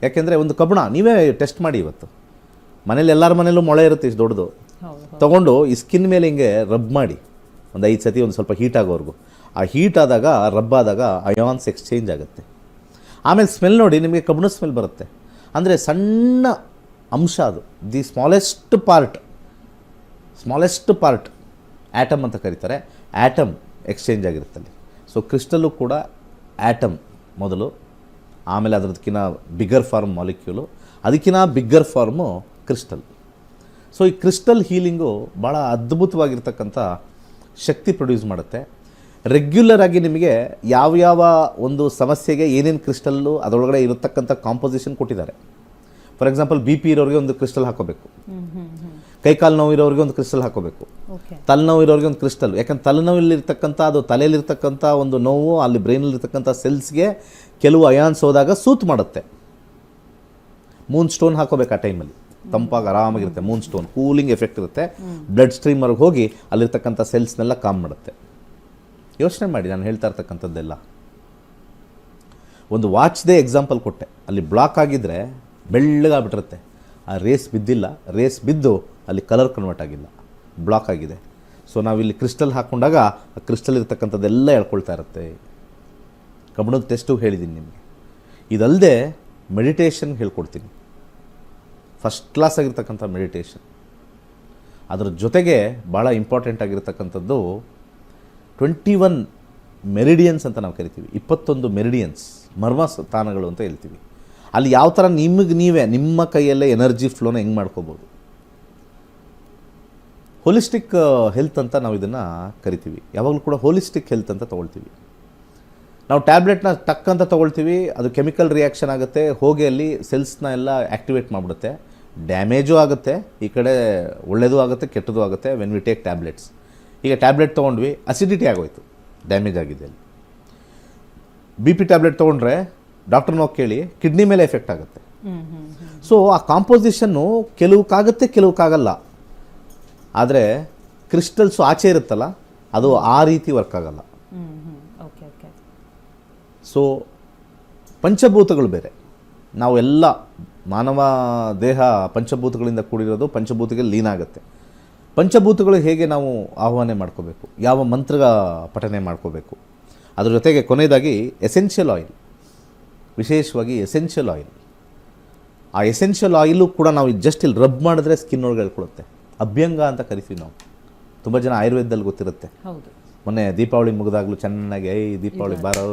ಯಾಕೆಂದರೆ ಒಂದು ಕಬ್ಬಣ ನೀವೇ ಟೆಸ್ಟ್ ಮಾಡಿ ಇವತ್ತು, ಮನೇಲಿ ಎಲ್ಲರ ಮನೇಲೂ ಮೊಳೆ ಇರುತ್ತೆ ಇಷ್ಟು ದೊಡ್ಡದು, ತೊಗೊಂಡು ಈ ಸ್ಕಿನ್ ಮೇಲೆ ಹಿಂಗೆ ರಬ್ ಮಾಡಿ ಒಂದು 5 ಸತಿ ಒಂದು ಸ್ವಲ್ಪ ಹೀಟ್ ಆಗೋವರೆಗೂ. ಆ ಹೀಟ್ ಆದಾಗ ರಬ್ ಆದಾಗ ಅಯಾನ್ಸ್ ಎಕ್ಸ್ಚೇಂಜ್ ಆಗುತ್ತೆ. ಆಮೇಲೆ ಸ್ಮೆಲ್ ನೋಡಿ, ನಿಮಗೆ ಕಬ್ಬಣದ ಸ್ಮೆಲ್ ಬರುತ್ತೆ. ಅಂದರೆ ಸಣ್ಣ ಅಂಶ ಅದು, ದಿ ಸ್ಮಾಲೆಸ್ಟ್ ಪಾರ್ಟ್ ಆ್ಯಟಮ್ ಅಂತ ಕರೀತಾರೆ. ಆ್ಯಟಮ್ ಎಕ್ಸ್ಚೇಂಜ್ ಆಗಿರುತ್ತೆ ಅಲ್ಲಿ. ಸೊ ಕ್ರಿಸ್ಟಲ್ಲು ಕೂಡ ಆ್ಯಟಮ್ ಮೊದಲು, ಆಮೇಲೆ ಅದರದಕ್ಕಿಂತ ಬಿಗ್ಗರ್ ಫಾರ್ಮ್ ಮಾಲಿಕ್ಯೂಲು, ಅದಕ್ಕಿಂತ ಬಿಗ್ಗರ್ ಫಾರ್ಮು ಕ್ರಿಸ್ಟಲ್. ಸೊ ಈ ಕ್ರಿಸ್ಟಲ್ ಹೀಲಿಂಗು ಭಾಳ ಅದ್ಭುತವಾಗಿರ್ತಕ್ಕಂಥ ಶಕ್ತಿ ಪ್ರೊಡ್ಯೂಸ್ ಮಾಡುತ್ತೆ. ರೆಗ್ಯುಲರ್ ಆಗಿ ನಿಮಗೆ ಯಾವ ಒಂದು ಸಮಸ್ಯೆಗೆ ಏನೇನು ಕ್ರಿಸ್ಟಲ್ಲು ಅದರೊಳಗಡೆ ಇರತಕ್ಕಂಥ ಕಾಂಪೋಸಿಷನ್ ಕೊಟ್ಟಿದ್ದಾರೆ. ಫಾರ್ ಎಕ್ಸಾಂಪಲ್ BP ಇರೋರಿಗೆ ಒಂದು ಕ್ರಿಸ್ಟಲ್ ಹಾಕೋಬೇಕು, ಕೈಕಾಲು ನೋವು ಇರೋರಿಗೆ ಒಂದು ಕ್ರಿಸ್ಟಲ್ ಹಾಕೋಬೇಕು, ತಲೆನೋವು ಇರೋರಿಗೆ ಒಂದು ಕ್ರಿಸ್ಟಲ್. ಯಾಕಂದ್ರೆ ತಲೆನೋವಿಲಿರ್ತಕ್ಕಂಥ ಅದು ತಲೆಯಲ್ಲಿರ್ತಕ್ಕಂಥ ಒಂದು ನೋವು ಅಲ್ಲಿ ಬ್ರೈನಲ್ಲಿರ್ತಕ್ಕಂಥ ಸೆಲ್ಸ್ಗೆ ಕೆಲವು ಅಯಾನ್ಸ್ ಹೋದಾಗ ಸೂತ್ ಮಾಡುತ್ತೆ. ಮೂನ್ ಸ್ಟೋನ್ ಹಾಕೋಬೇಕು ಆ ಟೈಮಲ್ಲಿ, ತಂಪಾಗಿ ಆರಾಮಾಗಿರುತ್ತೆ. ಮೂನ್ ಸ್ಟೋನ್ ಕೂಲಿಂಗ್ ಎಫೆಕ್ಟ್ ಇರುತ್ತೆ, ಬ್ಲಡ್ ಸ್ಟ್ರೀಮರ್ಗೆ ಹೋಗಿ ಅಲ್ಲಿರ್ತಕ್ಕಂಥ ಸೆಲ್ಸ್ನೆಲ್ಲ ಕಾಮ್ ಮಾಡುತ್ತೆ. ಯೋಚನೆ ಮಾಡಿ ನಾನು ಹೇಳ್ತಾ ಇರ್ತಕ್ಕಂಥದ್ದೆಲ್ಲ. ಒಂದು ವಾಚ್ದೇ ಎಕ್ಸಾಂಪಲ್ ಕೊಟ್ಟೆ, ಅಲ್ಲಿ ಬ್ಲಾಕ್ ಆಗಿದ್ದರೆ ಬೆಳ್ಳಗಾಗ್ಬಿಟ್ಟಿರುತ್ತೆ. ಆ ರೇಸ್ ಬಿದ್ದಿಲ್ಲ, ರೇಸ್ ಬಿದ್ದು ಅಲ್ಲಿ ಕಲರ್ ಕನ್ವರ್ಟ್ ಆಗಿಲ್ಲ, ಬ್ಲಾಕ್ ಆಗಿದೆ. ಸೊ ನಾವಿಲ್ಲಿ ಕ್ರಿಸ್ಟಲ್ ಹಾಕ್ಕೊಂಡಾಗ ಆ ಕ್ರಿಸ್ಟಲ್ ಇರ್ತಕ್ಕಂಥದ್ದೆಲ್ಲ ಹೇಳ್ಕೊಳ್ತಾ ಇರುತ್ತೆ. ಕಬ್ಬಣದ ಟೆಸ್ಟು ಹೇಳಿದ್ದೀನಿ ನಿಮಗೆ. ಇದಲ್ಲದೆ ಮೆಡಿಟೇಷನ್ ಹೇಳ್ಕೊಡ್ತೀನಿ, ಫಸ್ಟ್ ಕ್ಲಾಸ್ ಆಗಿರ್ತಕ್ಕಂಥ ಮೆಡಿಟೇಷನ್. ಅದರ ಜೊತೆಗೆ ಭಾಳ ಇಂಪಾರ್ಟೆಂಟ್ ಆಗಿರ್ತಕ್ಕಂಥದ್ದು 21 ಮೆರಿಡಿಯನ್ಸ್ ಅಂತ ನಾವು ಕರಿತೀವಿ. 21 ಮೆರಿಡಿಯನ್ಸ್, ಮರ್ಮ ಸ್ಥಾನಗಳು ಅಂತ ಹೇಳ್ತೀವಿ. ಅಲ್ಲಿ ಯಾವ ಥರ ನೀವೇ ನಿಮ್ಮ ಕೈಯಲ್ಲೇ ಎನರ್ಜಿ ಫ್ಲೋನ ಹೆಂಗೆ ಮಾಡ್ಕೋಬೋದು. ಹೋಲಿಸ್ಟಿಕ್ ಹೆಲ್ತ್ ಅಂತ ನಾವು ಇದನ್ನು ಕರಿತೀವಿ. ಯಾವಾಗಲೂ ಕೂಡ ಹೋಲಿಸ್ಟಿಕ್ ಹೆಲ್ತ್ ಅಂತ ತೊಗೊಳ್ತೀವಿ. ನಾವು ಟ್ಯಾಬ್ಲೆಟ್ನ ಟಕ್ ಅಂತ ತೊಗೊಳ್ತೀವಿ, ಅದು ಕೆಮಿಕಲ್ ರಿಯಾಕ್ಷನ್ ಆಗುತ್ತೆ, ಹೋಗಿ ಅಲ್ಲಿ ಸೆಲ್ಸ್ನ ಎಲ್ಲ ಆ್ಯಕ್ಟಿವೇಟ್ ಮಾಡಿಬಿಡುತ್ತೆ, ಡ್ಯಾಮೇಜು ಆಗುತ್ತೆ, ಈ ಕಡೆ ಒಳ್ಳೆಯದು ಆಗುತ್ತೆ, ಕೆಟ್ಟದ್ದು ಆಗುತ್ತೆ. ವೆನ್ ವಿ ಟೇಕ್ ಟ್ಯಾಬ್ಲೆಟ್ಸ್, ಈಗ ಟ್ಯಾಬ್ಲೆಟ್ ತೊಗೊಂಡ್ವಿ, ಅಸಿಡಿಟಿ ಆಗೋಯ್ತು, ಡ್ಯಾಮೇಜ್ ಆಗಿದೆ ಅಲ್ಲಿ. BP ಟ್ಯಾಬ್ಲೆಟ್ ತೊಗೊಂಡ್ರೆ ಡಾಕ್ಟರ್ನ ಹೋಗಿ ಕೇಳಿ, ಕಿಡ್ನಿ ಮೇಲೆ ಎಫೆಕ್ಟ್ ಆಗುತ್ತೆ. ಸೊ ಆ ಕಾಂಪೋಸಿಷನ್ನು ಕೆಲವಕ್ಕಾಗುತ್ತೆ, ಕೆಲವಕ್ಕಾಗಲ್ಲ. ಆದರೆ ಕ್ರಿಸ್ಟಲ್ಸು ಆಚೆ ಇರುತ್ತಲ್ಲ, ಅದು ಆ ರೀತಿ ವರ್ಕ್ ಆಗಲ್ಲ. ಸೊ ಪಂಚಭೂತಗಳು ಬೇರೆ. ನಾವು ಎಲ್ಲ ಮಾನವ ದೇಹ ಪಂಚಭೂತಗಳಿಂದ ಕೂಡಿರೋದು, ಪಂಚಭೂತಕ್ಕೆ ಲೀನ ಆಗುತ್ತೆ. ಪಂಚಭೂತಗಳು ಹೇಗೆ ನಾವು ಆಹ್ವಾನ ಮಾಡ್ಕೋಬೇಕು, ಯಾವ ಮಂತ್ರ ಪಠನೆ ಮಾಡ್ಕೋಬೇಕು, ಅದ್ರ ಜೊತೆಗೆ ಕೊನೆಯದಾಗಿ ಎಸೆನ್ಷಿಯಲ್ ಆಯಿಲ್, ವಿಶೇಷವಾಗಿ ಎಸೆನ್ಷಿಯಲ್ ಆಯಿಲ್. ಆ ಎಸೆನ್ಷಿಯಲ್ ಆಯಿಲು ಕೂಡ ನಾವು ಜಸ್ಟ್ ಇಲ್ಲಿ ರಬ್ ಮಾಡಿದ್ರೆ ಸ್ಕಿನ್ ಒಳಗೆ ಹೇಳ್ಕೊಳುತ್ತೆ. ಅಭ್ಯಂಗ ಅಂತ ಕರಿತೀವಿ ನಾವು. ತುಂಬ ಜನ ಆಯುರ್ವೇದದಲ್ಲಿ ಗೊತ್ತಿರುತ್ತೆ. ಮೊನ್ನೆ ದೀಪಾವಳಿ ಮುಗಿದಾಗಲೂ ಚೆನ್ನಾಗಿ ದೀಪಾವಳಿ ಬಾರೋ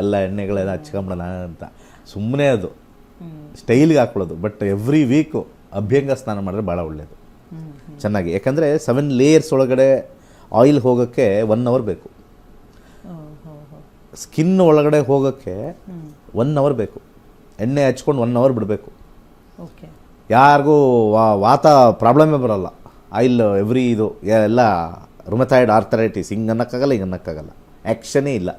ಎಲ್ಲ ಎಣ್ಣೆಗಳೆಲ್ಲ ಹಚ್ಕೊಂಬಿಡೋಣ ಅಂತ ಸುಮ್ಮನೆ ಅದು ಸ್ಟೈಲ್ಗೆ ಹಾಕ್ಕೊಳ್ಳೋದು. ಬಟ್ ಎವ್ರಿ ವೀಕು ಅಭ್ಯಂಗ ಸ್ನಾನ ಮಾಡಿದ್ರೆ ಭಾಳ ಒಳ್ಳೆಯದು, ಚೆನ್ನಾಗಿ. ಯಾಕಂದರೆ 7 ಲೇಯರ್ಸ್ ಒಳಗಡೆ ಆಯಿಲ್ ಹೋಗೋಕ್ಕೆ 1 ಅವರ್ ಬೇಕು, ಸ್ಕಿನ್ ಒಳಗಡೆ ಹೋಗೋಕ್ಕೆ 1 ಅವರ್ ಬೇಕು. ಎಣ್ಣೆ ಹಚ್ಕೊಂಡು 1 ಅವರ್ ಬಿಡಬೇಕು. ಯಾರಿಗೂ ವಾತ ಪ್ರಾಬ್ಲಮೇ ಬರೋಲ್ಲ. ಆಯಿಲ್ ಎವ್ರಿ ಇದು ಎಲ್ಲ ರುಮಥಾಯ್ಡ್ ಆರ್ಥರೈಟಿಸ್ ಹಿಂಗೆ ಅನ್ನೋಕ್ಕಾಗಲ್ಲ, ಹಿಂಗೆ ಅನ್ನೋಕ್ಕಾಗಲ್ಲ. ಆ್ಯಕ್ಷನೇ ಇಲ್ಲ.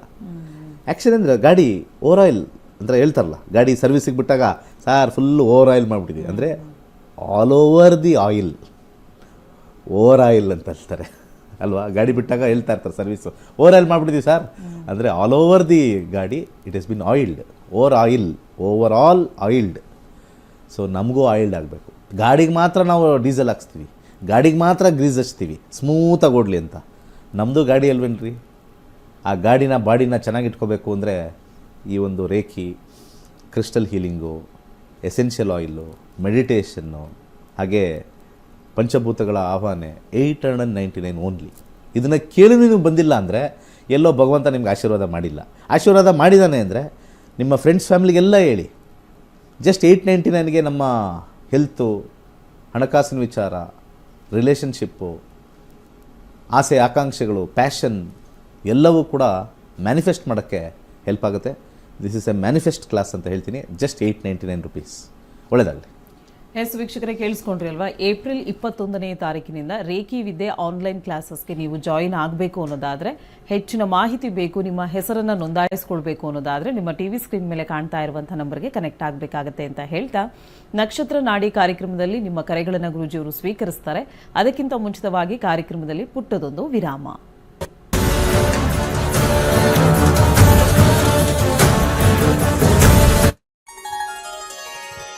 ಆ್ಯಕ್ಷನ್ ಅಂದರೆ ಗಾಡಿ ಓವರ್ ಆಯಿಲ್ ಅಂತ ಹೇಳ್ತಾರಲ್ಲ, ಗಾಡಿ ಸರ್ವಿಸಿಗೆ ಬಿಟ್ಟಾಗ ಸಾರ್ ಫುಲ್ಲು ಓವರ್ ಆಯಿಲ್ ಮಾಡಿಬಿಟ್ಟಿದ್ದೀವಿ ಅಂದರೆ all over the oil, over oil ಅಂತ ಹೇಳ್ತಾರೆ ಅಲ್ವಾ. ಗಾಡಿ ಬಿಟ್ಟಾಗ ಹೇಳ್ತಾ ಇರ್ತಾರೆ ಸರ್ವಿಸು, ಓವರ್ ಆಯಿಲ್ ಮಾಡಿಬಿಟ್ಟಿದ್ದೀವಿ ಸರ್ ಅಂದರೆ ಆಲ್ ಓವರ್ ದಿ ಗಾಡಿ it has been oiled. Over all oiled. So ನಮಗೂ ಆಯಿಲ್ಡ್ ಆಗಬೇಕು. ಗಾಡಿಗೆ ಮಾತ್ರ ನಾವು ಡೀಸೆಲ್ ಹಾಕ್ಸ್ತೀವಿ, ಗಾಡಿಗೆ ಮಾತ್ರ ಗ್ರೀಸ್ ಹಚ್ತೀವಿ ಸ್ಮೂತಾಗಿ ಓಡಲಿ ಅಂತ. ನಮ್ಮದು ಗಾಡಿ ಅಲ್ವೇನ್ರಿ. ಆ ಗಾಡಿನ ಬಾಡಿನ ಚೆನ್ನಾಗಿಟ್ಕೋಬೇಕು ಅಂದರೆ ಈ ಒಂದು reiki, crystal healing, essential oil, meditation, ಹಾಗೆ ಪಂಚಭೂತಗಳ ಆಹ್ವಾನೆ 899 ಓನ್ಲಿ. ಇದನ್ನು ಕೇಳಿ ನೀವು ಬಂದಿಲ್ಲ ಅಂದರೆ ಎಲ್ಲೋ ಭಗವಂತ ನಿಮ್ಗೆ ಆಶೀರ್ವಾದ ಮಾಡಿಲ್ಲ. ಆಶೀರ್ವಾದ ಮಾಡಿದ್ದಾನೆ ಅಂದರೆ ನಿಮ್ಮ ಫ್ರೆಂಡ್ಸ್ ಫ್ಯಾಮಿಲಿಗೆಲ್ಲ ಹೇಳಿ. ಜಸ್ಟ್ 899ಗೆ ನಮ್ಮ ಹೆಲ್ತು, ಹಣಕಾಸಿನ ವಿಚಾರ, ರಿಲೇಷನ್ಶಿಪ್ಪು, ಆಸೆ ಆಕಾಂಕ್ಷೆಗಳು, ಪ್ಯಾಷನ್ ಎಲ್ಲವೂ ಕೂಡ ಮ್ಯಾನಿಫೆಸ್ಟ್ ಮಾಡೋಕ್ಕೆ ಹೆಲ್ಪ್ ಆಗುತ್ತೆ. This is A manifest class ಅಂತ ಹೇಳ್ತೀನಿ. Just 899 rupees. ಒಳ್ಳೆಯದಾಗಲಿ. ಎಸ್ ವೀಕ್ಷಕರೇ, ಕೇಳಿಸ್ಕೊಂಡ್ರಿ ಅಲ್ವಾ? ಏಪ್ರಿಲ್ 21ನೇ ತಾರೀಕಿನಿಂದ ರೇಖಿ ವಿದ್ಯೆ ಆನ್ಲೈನ್ ಕ್ಲಾಸಸ್ಗೆ ನೀವು ಜಾಯಿನ್ ಆಗಬೇಕು ಅನ್ನೋದಾದರೆ, ಹೆಚ್ಚಿನ ಮಾಹಿತಿ ಬೇಕು, ನಿಮ್ಮ ಹೆಸರನ್ನು ನೋಂದಾಯಿಸ್ಕೊಳ್ಬೇಕು ಅನ್ನೋದಾದರೆ ನಿಮ್ಮ ಟಿವಿ ಸ್ಕ್ರೀನ್ ಮೇಲೆ ಕಾಣ್ತಾ ಇರುವಂಥ ನಂಬರ್ಗೆ ಕನೆಕ್ಟ್ ಆಗಬೇಕಾಗತ್ತೆ ಅಂತ ಹೇಳ್ತಾ, ನಕ್ಷತ್ರ ನಾಡಿ ಕಾರ್ಯಕ್ರಮದಲ್ಲಿ ನಿಮ್ಮ ಕರೆಗಳನ್ನು ಗುರೂಜಿಯವರು ಸ್ವೀಕರಿಸ್ತಾರೆ. ಅದಕ್ಕಿಂತ ಮುಂಚಿತವಾಗಿ ಕಾರ್ಯಕ್ರಮದಲ್ಲಿ ಪುಟ್ಟದೊಂದು ವಿರಾಮ.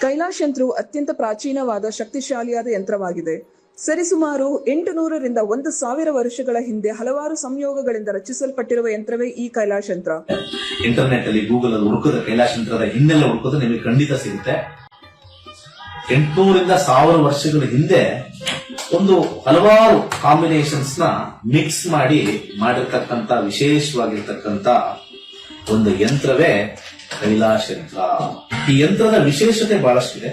ಕೈಲಾಶ್ ಯಂತ್ರವು ಅತ್ಯಂತ ಪ್ರಾಚೀನವಾದ ಶಕ್ತಿಶಾಲಿಯಾದ ಯಂತ್ರವಾಗಿದೆ. ಸರಿಸುಮಾರು 800 ರಿಂದ 1000 ವರ್ಷಗಳ ಹಿಂದೆ ಹಲವಾರು ಸಂಯೋಗಗಳಿಂದ ರಚಿಸಲ್ಪಟ್ಟಿರುವ ಯಂತ್ರವೇ ಈ ಕೈಲಾಶ್ ಯಂತ್ರ. ಇಂಟರ್ನೆಟ್ ಅಲ್ಲಿ ಗೂಗಲ್ ಅಲ್ಲಿ ಹುಡುಕಿದ್ರೆ ಕೈಲಾಶ್ ಯಂತ್ರದ ಹಿನ್ನೆಲೆ ಹುಡುಕಿದ್ರೆ ನಿಮಗೆ ಖಂಡಿತ ಸಿಗುತ್ತೆ. 800 ರಿಂದ 1000 ವರ್ಷಗಳ ಹಿಂದೆ ಒಂದು ಹಲವಾರು ಕಾಂಬಿನೇಷನ್ಸ್ ನ ಮಿಕ್ಸ್ ಮಾಡಿರ್ತಕ್ಕಂತ ವಿಶೇಷವಾಗಿರ್ತಕ್ಕಂತ ಒಂದು ಯಂತ್ರವೇ ಕೈಲಾಶ್ ಯಂತ್ರ. ಈ ಯಂತ್ರದ ವಿಶೇಷತೆ ಬಹಳಷ್ಟಿದೆ.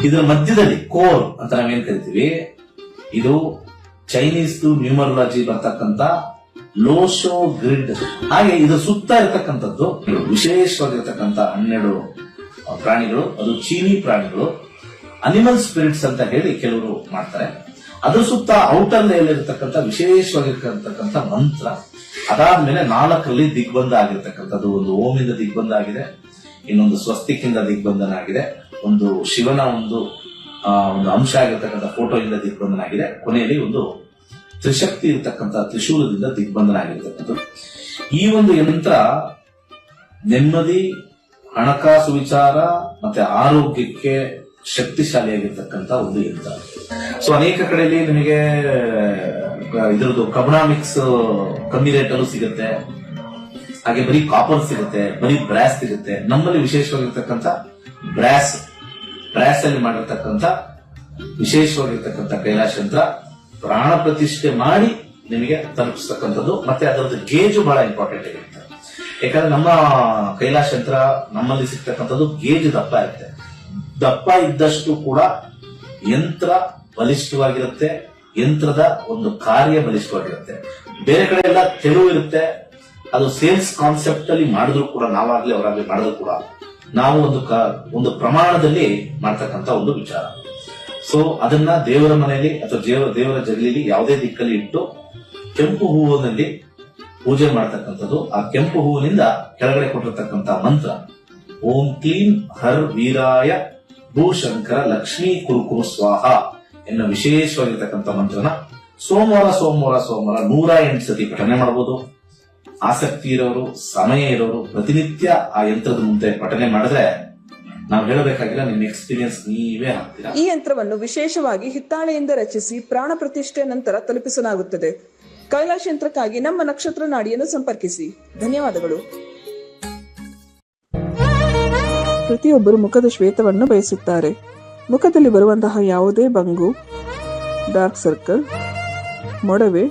ಇದರ ಮಧ್ಯದಲ್ಲಿ ಕೋರ್ ಅಂತ ನಾವೇನ್ ಕರಿತೀವಿ, ಇದು ಚೈನೀಸ್ ನ್ಯೂಮರಾಲಜಿ ಬರ್ತಕ್ಕಂತ ಲೋಶೋ ಗ್ರಿಡ್. ಹಾಗೆ ಇದು ಸುತ್ತ ಇರತಕ್ಕಂಥದ್ದು ವಿಶೇಷವಾಗಿರ್ತಕ್ಕಂಥ 12 ಪ್ರಾಣಿಗಳು, ಅದು ಚೀನಿ ಪ್ರಾಣಿಗಳು, ಅನಿಮಲ್ ಸ್ಪಿರಿಟ್ಸ್ ಅಂತ ಹೇಳಿ ಕೆಲವರು ಮಾಡ್ತಾರೆ. ಅದ್ರ ಸುತ್ತ ಔಟರ್ ಲೇಯರ್ ಇರತಕ್ಕಂಥ ವಿಶೇಷವಾಗಿರ್ತಕ್ಕಂಥ ಮಂತ್ರ. ಅದಾದ್ಮೇಲೆ 4ರಲ್ಲಿ ದಿಗ್ಬಂಧ ಆಗಿರ್ತಕ್ಕಂಥದ್ದು. ಒಂದು ಓಮಿಂದ ದಿಗ್ಬಂಧ ಆಗಿದೆ, ಇನ್ನೊಂದು ಸ್ವಸ್ತಿಕ್ಕಿಂದ ದಿಗ್ಬಂಧನ ಆಗಿದೆ, ಒಂದು ಶಿವನ ಒಂದು ಅಂಶ ಆಗಿರ್ತಕ್ಕಂಥ ಫೋಟೋ ಇಂದ ದಿಗ್ಬಂಧನ ಆಗಿದೆ, ಕೊನೆಯಲ್ಲಿ ಒಂದು ತ್ರಿಶಕ್ತಿ ಇರತಕ್ಕಂಥ ತ್ರಿಶೂಲದಿಂದ ದಿಗ್ಬಂಧನ ಆಗಿರ್ತಕ್ಕಂಥದ್ದು. ಈ ಒಂದು ಯಂತ್ರ ನೆಮ್ಮದಿ, ಹಣಕಾಸು ವಿಚಾರ ಮತ್ತೆ ಆರೋಗ್ಯಕ್ಕೆ ಶಕ್ತಿಶಾಲಿಯಾಗಿರ್ತಕ್ಕಂಥ ಒಂದು ಯಂತ್ರ. ಸೊ ಅನೇಕ ಕಡೆಯಲ್ಲಿ ನಿಮಗೆ ಇದರದ್ದು ಕಬ್ನಾಮಿಕ್ಸ್ ಕಮ್ಮಿ ರೇಟ್ ಅಲ್ಲೂ ಸಿಗುತ್ತೆ, ಹಾಗೆ ಬರೀ ಕಾಪರ್ ಸಿಗುತ್ತೆ, ಬರೀ ಬ್ರಾಸ್ ಸಿಗುತ್ತೆ. ನಮ್ಮಲ್ಲಿ ವಿಶೇಷವಾಗಿರ್ತಕ್ಕಂಥ ಬ್ರಾಸ್ ಅಲ್ಲಿ ಮಾಡಿರ್ತಕ್ಕಂಥ ವಿಶೇಷವಾಗಿರ್ತಕ್ಕಂಥ ಕೈಲಾಶ್ ಯಂತ್ರ ಪ್ರಾಣ ಪ್ರತಿಷ್ಠೆ ಮಾಡಿ ನಿಮಗೆ ತಲುಪಿಸ್ತಕ್ಕಂಥದ್ದು. ಮತ್ತೆ ಅದರದ್ದು ಗೇಜು ಬಹಳ ಇಂಪಾರ್ಟೆಂಟ್ ಆಗಿರುತ್ತೆ. ಯಾಕಂದ್ರೆ ನಮ್ಮ ಕೈಲಾಶ್ ಯಂತ್ರ ನಮ್ಮಲ್ಲಿ ಸಿಗ್ತಕ್ಕಂಥದ್ದು ಗೇಜ್ ದಪ್ಪ ಇರುತ್ತೆ. ದಪ್ಪ ಇದ್ದಷ್ಟು ಕೂಡ ಯಂತ್ರ ಬಲಿಷ್ಠವಾಗಿರುತ್ತೆ, ಯಂತ್ರದ ಒಂದು ಕಾರ್ಯ ಬಲಿಷ್ಠವಾಗಿರುತ್ತೆ. ಬೇರೆ ಕಡೆ ಎಲ್ಲ ತೆಳು ಇರುತ್ತೆ, ಅದು ಸೇಲ್ಸ್ ಕಾನ್ಸೆಪ್ಟ್ ಅಲ್ಲಿ ಮಾಡಿದ್ರು ಕೂಡ, ನಾವಾಗ್ಲಿ ಅವರಾಗ್ಲಿ ಮಾಡಿದ್ರು ಕೂಡ ನಾವು ಒಂದು ಪ್ರಮಾಣದಲ್ಲಿ ಮಾಡ್ತಕ್ಕಂಥ ಒಂದು ವಿಚಾರ. ಸೊ ಅದನ್ನ ದೇವರ ಮನೆಯಲ್ಲಿ ಅಥವಾ ದೇವರ ಜಗಲಿಲಿ ಯಾವುದೇ ದಿಕ್ಕಲ್ಲಿ ಇಟ್ಟು ಕೆಂಪು ಹೂವಿನಲ್ಲಿ ಪೂಜೆ ಮಾಡ್ತಕ್ಕಂಥದ್ದು. ಆ ಕೆಂಪು ಹೂವಿನಿಂದ ಕೆಳಗಡೆ ಕೊಟ್ಟಿರ್ತಕ್ಕಂಥ ಮಂತ್ರ ಓಂ ಕ್ಲೀಂ ಹರ್ ವೀರಾಯ ಭೂಶಂಕರ ಲಕ್ಷ್ಮೀ ಕುರುಕುರು ಸ್ವಾಹ ಎನ್ನುವ ವಿಶೇಷವಾಗಿರ್ತಕ್ಕಂಥ ಮಂತ್ರನ ಸೋಮವಾರ 108 ಸತಿ ಪಠನೆ ಮಾಡಬಹುದು. ಆಸಕ್ತಿ ಇರೋರು, ಸಮಯ ಇರೋರು ಪ್ರತಿನಿತ್ಯ ಆ ಯಂತ್ರದ ಮುಂದೆ ಪಠನೆ ಮಾಡಿದ್ರೆ ನಾವು ಹೇಳಬೇಕಾಗಿಲ್ಲ, ನಿಮ್ಮ ಎಕ್ಸ್ಪೀರಿಯನ್ಸ್ ನೀವೇ ಹಾಕ್ತೀರಾ. ಈ ಯಂತ್ರವನ್ನು ವಿಶೇಷವಾಗಿ ಹಿತ್ತಾಳೆಯಿಂದ ರಚಿಸಿ ಪ್ರಾಣ ಪ್ರತಿಷ್ಠೆ ನಂತರ ತಲುಪಿಸಲಾಗುತ್ತದೆ. ಕೈಲಾಶ್ ಯಂತ್ರಕ್ಕಾಗಿ ನಮ್ಮ ನಕ್ಷತ್ರ ನಾಡಿಯನ್ನು ಸಂಪರ್ಕಿಸಿ. ಧನ್ಯವಾದಗಳು. ಪ್ರತಿಯೊಬ್ಬರು ಮುಖದ ಶ್ವೇತವನ್ನು ಬಯಸುತ್ತಾರೆ. ಮುಖದಲ್ಲಿ ಬರುವಂತಹ ಯಾವುದೇ ಬಂಗು, ಡಾರ್ಕ್ ಸರ್ಕಲ್, ಮೊಡವೆ,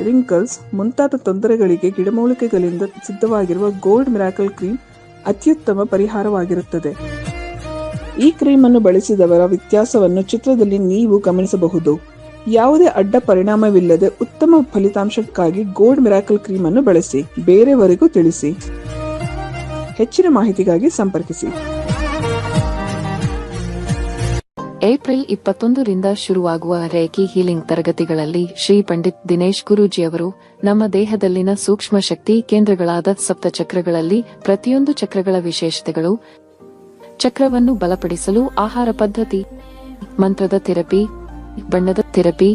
ರಿಂಕಲ್ಸ್ ಮುಂತಾದ ತೊಂದರೆಗಳಿಗೆ ಗಿಡಮೂಲಿಕೆಗಳಿಂದ ಸಿದ್ಧವಾಗಿರುವ ಗೋಲ್ಡ್ ಮಿರಾಕಲ್ ಕ್ರೀಮ್ ಅತ್ಯುತ್ತಮ ಪರಿಹಾರವಾಗಿರುತ್ತದೆ. ಈ ಕ್ರೀಮ್ ಅನ್ನು ಬಳಸಿದವರ ವ್ಯತ್ಯಾಸವನ್ನು ಚಿತ್ರದಲ್ಲಿ ನೀವು ಗಮನಿಸಬಹುದು. ಯಾವುದೇ ಅಡ್ಡ ಪರಿಣಾಮವಿಲ್ಲದೆ ಉತ್ತಮ ಫಲಿತಾಂಶಕ್ಕಾಗಿ ಗೋಲ್ಡ್ ಮಿರಾಕಲ್ ಕ್ರೀಮ್ ಅನ್ನು ಬಳಸಿ. ಬೇರೆಯವರಿಗೂ ತಿಳಿಸಿ. ಹೆಚ್ಚಿನ ಮಾಹಿತಿಗಾಗಿ ಸಂಪರ್ಕಿಸಿ. ಏಪ್ರಿಲ್ 21ರಿಂದ ಶುರುವಾಗುವ ರೇಖಿ ಹೀಲಿಂಗ್ ತರಗತಿಗಳಲ್ಲಿ ಶ್ರೀ ಪಂಡಿತ್ ದಿನೇಶ್ ಗುರೂಜಿಯವರು ನಮ್ಮ ದೇಹದಲ್ಲಿನ ಸೂಕ್ಷ್ಮ ಶಕ್ತಿ ಕೇಂದ್ರಗಳಾದ ಸಪ್ತ ಚಕ್ರಗಳಲ್ಲಿ ಪ್ರತಿಯೊಂದು ಚಕ್ರಗಳ ವಿಶೇಷತೆಗಳು, ಚಕ್ರವನ್ನು ಬಲಪಡಿಸಲು ಆಹಾರ ಪದ್ಧತಿ, ಮಂತ್ರದ ಥೆರಪಿ, ಬಣ್ಣದ ಥೆರಪಿ,